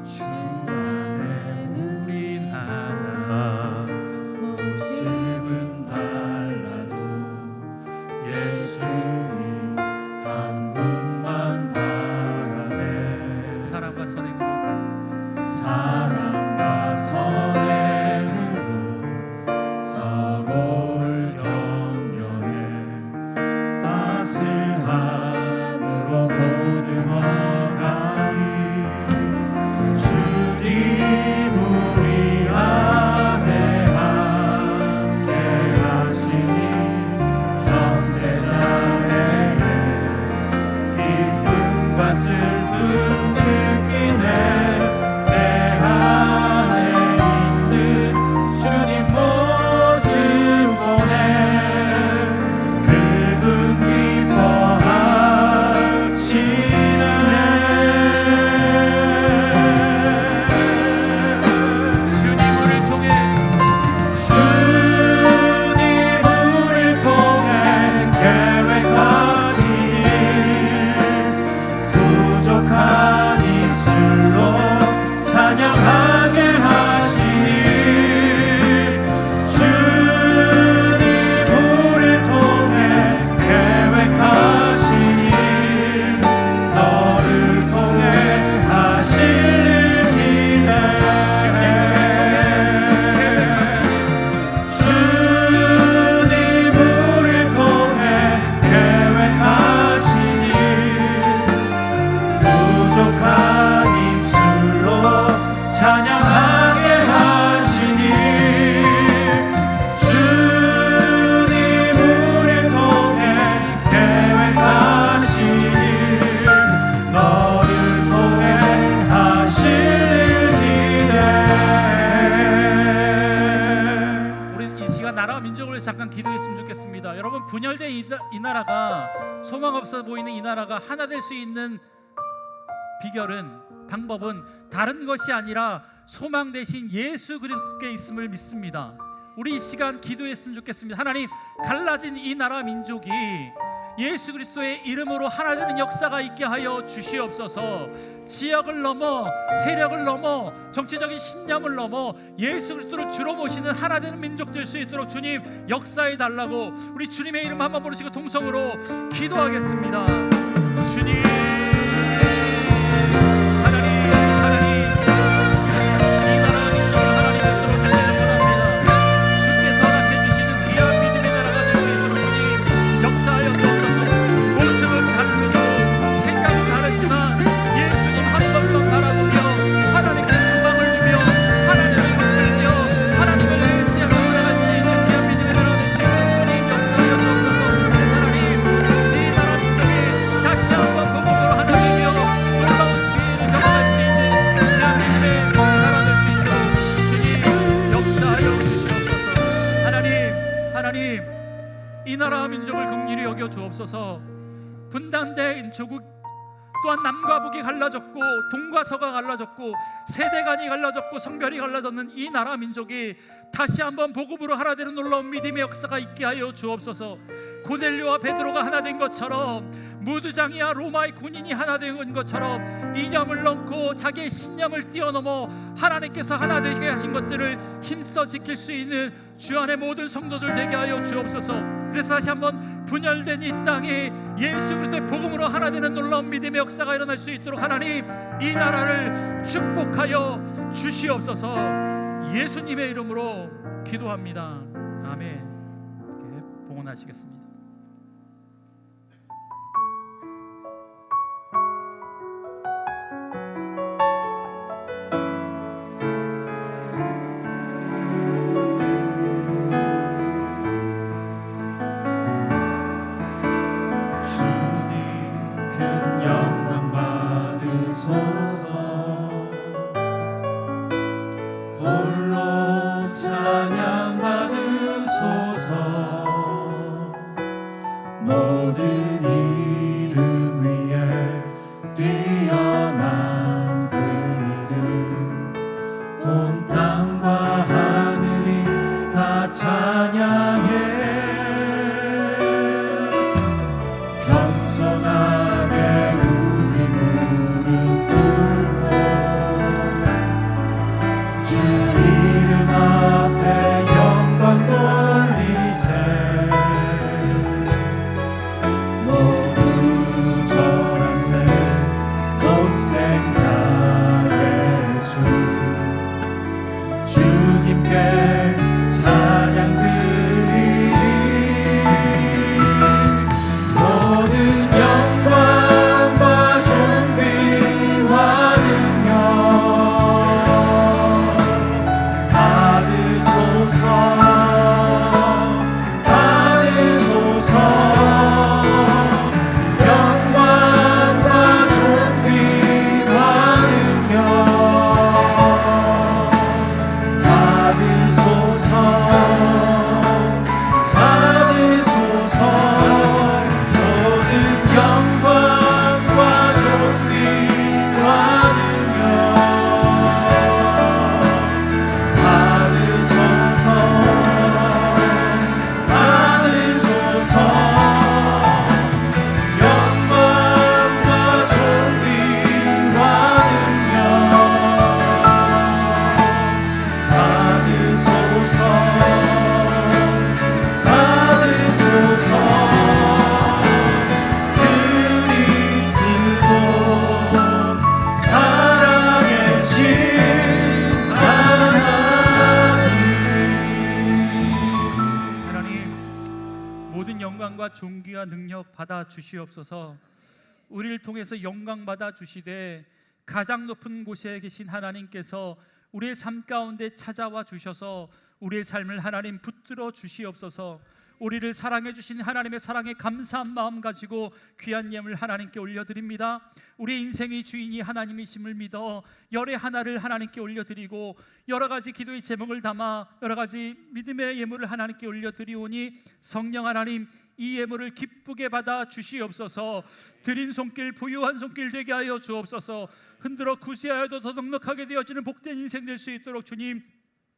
[SPEAKER 3] 주 안에 우린 하나, 모습은 달라도 예수님 한 분만 바라네.
[SPEAKER 11] 사랑과 선행으로
[SPEAKER 3] 서로를 격려해 따스함으로 보듬어가리. 주님 우리 안에 함께 하시니 형제자매의 기쁨과 슬픔 느끼네. 내 안에 있는 주님 모습 보네. 그분 기뻐하시네.
[SPEAKER 11] 주님 우리를 통해
[SPEAKER 3] 계획하시니 부족한 입술로 찬양하게 하시니. 주님 우리를 통해 계획하시니 너를 통해 하실 일 기대해. 주님 우리를 통해 계획하시니 부족한 입술로 찬양하게 하시니. 주님 우리를 통해 계획하시니 너를 통해 하실 일 기대해.
[SPEAKER 11] 우리 이 시간 나라와 민족을 위해서 잠깐 기도했으면 좋겠습니다. 여러분, 분열된 이 나라가, 소망 없어 보이는 이 나라가 하나 될 수 있는 비결은, 방법은 다른 것이 아니라 소망 대신 예수 그리스도께 있음을 믿습니다. 우리 이 시간 기도했으면 좋겠습니다. 하나님, 갈라진 이 나라 민족이 예수 그리스도의 이름으로 하나 되는 역사가 있게 하여 주시옵소서. 지역을 넘어, 세력을 넘어, 정치적인 신념을 넘어 예수 그리스도를 주로 모시는 하나 되는 민족 될 수 있도록 주님 역사해 달라고 우리 주님의 이름 한번 부르시고 동성으로 기도하겠습니다. 주님, 하나님, 이 나라 민족을 하나님의 손으로 드리는 원합니다. 주께서 허락해 주시는 귀한 믿음의 나라가 될 수 있도록 주님 역사하여 주옵소서. 모습은 다르고 생각은 다르지만 예수님 한 번만 바라보며 하나님께 영광을 주며 하나님을 붙들며 하나님을 의지하며 살아갈 수 있는 귀한 믿음의 나라가 될 수 있도록 주님 역사하여 주옵소서. 그래서 하나님, 이 나라 민족이 다시 한번 복음으로 하나님이여 놀라운 주의를 경험할 수 있는 귀한 믿음의 나라가 될 수 있도록 주님 역사하여 주시옵소서. 하나님, 이 나라 민족을 긍휼히 여겨 주옵소서. 분단된 조국, 또한 남과 북이 갈라졌고 동과 서가 갈라졌고 세대간이 갈라졌고 성별이 갈라졌는 이 나라 민족이 다시 한번 복음으로 하나 되는 놀라운 믿음의 역사가 있게 하여 주옵소서. 고넬료와 베드로가 하나 된 것처럼, 무두장이와 로마의 군인이 하나 된 것처럼 이념을 넘고 자기의 신념을 뛰어넘어 하나님께서 하나 되게 하신 것들을 힘써 지킬 수 있는 주 안의 모든 성도들 되게 하여 주옵소서. 그래서 다시 한번 분열된 이 땅에 예수 그리스도의 복음으로 하나 되는 놀라운 믿음의 역사가 일어날 수 있도록 하나님, 이 나라를 축복하여 주시옵소서. 예수님의 이름으로 기도합니다. 아멘. 원하시겠습니다.
[SPEAKER 3] 홀로 찬양 받으소서. 모든 이름 위에 뛰어난 그 이름, 온 땅과 하늘이 다 찬양해. 겸손하게 우리 무릎 꿇고 주 이름 앞에 영광 돌리세. 모두 절하세. 독생자 예수 주님께 찬양 드리리. 모든 영광과 존귀와 능력 받으소서. 받으소서. 영광과 존귀와 능력 받으소서. 받으소서. 모든 영광과 존귀와 능력 받으소서. 받으소서. 영광과 존귀와 능력 받으소서. 받으소서. 그리스도 사랑의 신
[SPEAKER 11] 하나님, 모든 영광과 존귀와 능력 받아 주시옵소서. 우리를 통해서 영광 받아 주시되 가장 높은 곳에 계신 하나님께서 우리의 삶 가운데 찾아와 주셔서 우리의 삶을 하나님 붙들어 주시옵소서. 우리를 사랑해 주신 하나님의 사랑에 감사한 마음 가지고 귀한 예물 하나님께 올려드립니다. 우리의 인생의 주인이 하나님이심을 믿어 열의 하나를 하나님께 올려드리고 여러 가지 기도의 제목을 담아 여러 가지 믿음의 예물을 하나님께 올려드리오니 성령 하나님, 이 예물을 기쁘게 받아 주시옵소서. 드린 손길 부유한 손길 되게 하여 주옵소서. 흔들어 구제하여도 더 넉넉하게 되어지는 복된 인생 될 수 있도록 주님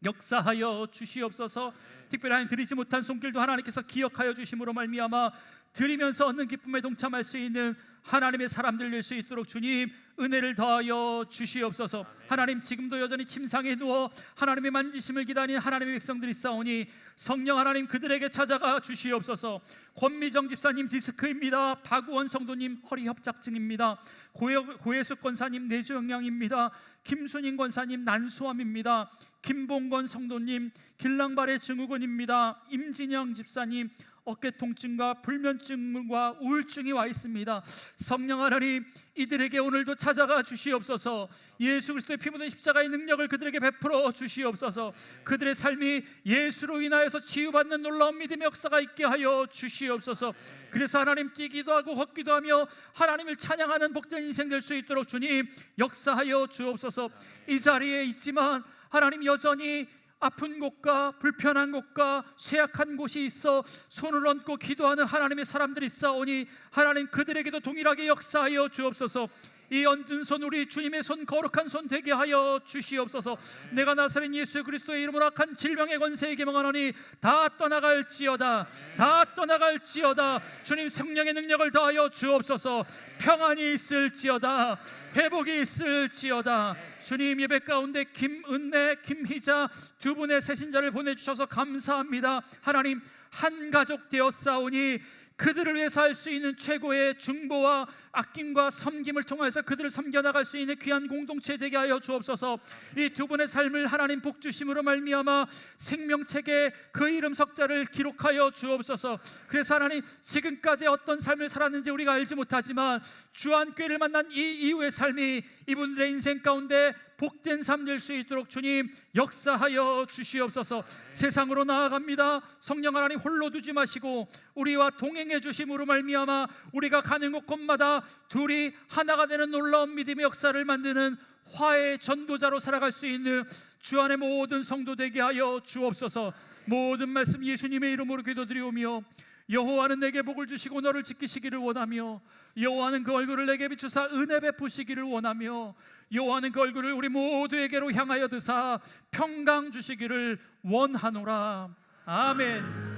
[SPEAKER 11] 역사하여 주시옵소서. 특별히 하나님 드리지 못한 손길도 하나님께서 기억하여 주심으로 말미암아 드리면서 얻는 기쁨에 동참할 수 있는 하나님의 사람들 될 수 있도록 주님 은혜를 더하여 주시옵소서. 하나님, 지금도 여전히 침상에 누워 하나님의 만지심을 기다리는 하나님의 백성들이 있사오니 성령 하나님 그들에게 찾아가 주시옵소서. 권미정 집사님 디스크입니다. 박우원 성도님 허리 협착증입니다. 고혜숙 권사님 뇌종양입니다. 김순인 권사님 난소암입니다. 김봉건 성도님 길랑발의 증후군입니다. 임진영 집사님 어깨 통증과 불면증과 우울증이 와 있습니다. 성령 하나님, 이들에게 오늘도 찾아가 주시옵소서. 예수 그리스도의 피 묻은 십자가의 능력을 그들에게 베풀어 주시옵소서. 그들의 삶이 예수로 인하여서 치유받는 놀라운 믿음의 역사가 있게 하여 주시옵소서. 그래서 하나님 뛰기도 하고 걷기도 하며 하나님을 찬양하는 복된 인생 될 수 있도록 주님 역사하여 주옵소서. 이 자리에 있지만 하나님 여전히 아픈 곳과 불편한 곳과 쇠약한 곳이 있어 손을 얹고 기도하는 하나님의 사람들이 있사오니 하나님 그들에게도 동일하게 역사하여 주옵소서. 이 얹은 손 우리 주님의 손 거룩한 손 되게 하여 주시옵소서. 내가 나사렛 예수 그리스도의 이름으로 악한 질병의 권세에 개명하노니 다 떠나갈지어다. 다 떠나갈지어다. 주님 성령의 능력을 더하여 주옵소서. 평안이 있을지어다. 회복이 있을지어다. 주님 예배 가운데 김은혜, 김희자 두 분의 새신자를 보내주셔서 감사합니다. 하나님 한 가족 되어 싸우니 그들을 위해서 할 수 있는 최고의 중보와 아낌과 섬김을 통해서 그들을 섬겨나갈 수 있는 귀한 공동체 되게 하여 주옵소서. 이 두 분의 삶을 하나님 복주심으로 말미암아 생명책에 그 이름 석자를 기록하여 주옵소서. 그래서 하나님, 지금까지 어떤 삶을 살았는지 우리가 알지 못하지만 주안교회를 만난 이 이후의 삶이 이분들의 인생 가운데 복된 삶 될 수 있도록 주님 역사하여 주시옵소서. 세상으로 나아갑니다. 성령 하나님 홀로 두지 마시고 우리와 동행해 주심으로 말미암아 우리가 가는 곳곳마다 둘이 하나가 되는 놀라운 믿음의 역사를 만드는 화해의 전도자로 살아갈 수 있는 주 안의 모든 성도 되게 하여 주옵소서. 모든 말씀 예수님의 이름으로 기도드리오며, 여호와는 내게 복을 주시고 너를 지키시기를 원하며, 여호와는 그 얼굴을 내게 비추사 은혜 베푸시기를 원하며, 여호와는 그 얼굴을 우리 모두에게로 향하여 드사 평강 주시기를 원하노라. 아멘.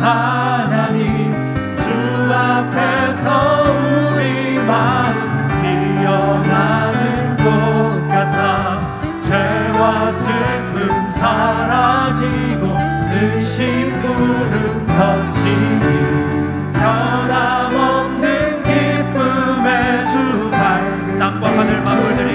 [SPEAKER 3] 하나님, 주 앞에서 우리 마음 피어나는 꽃 같아 죄와 슬픔 사라지고 의심 구름 거치니 변함없는 기쁨의 주 밝은
[SPEAKER 2] 땅과 하늘 마음을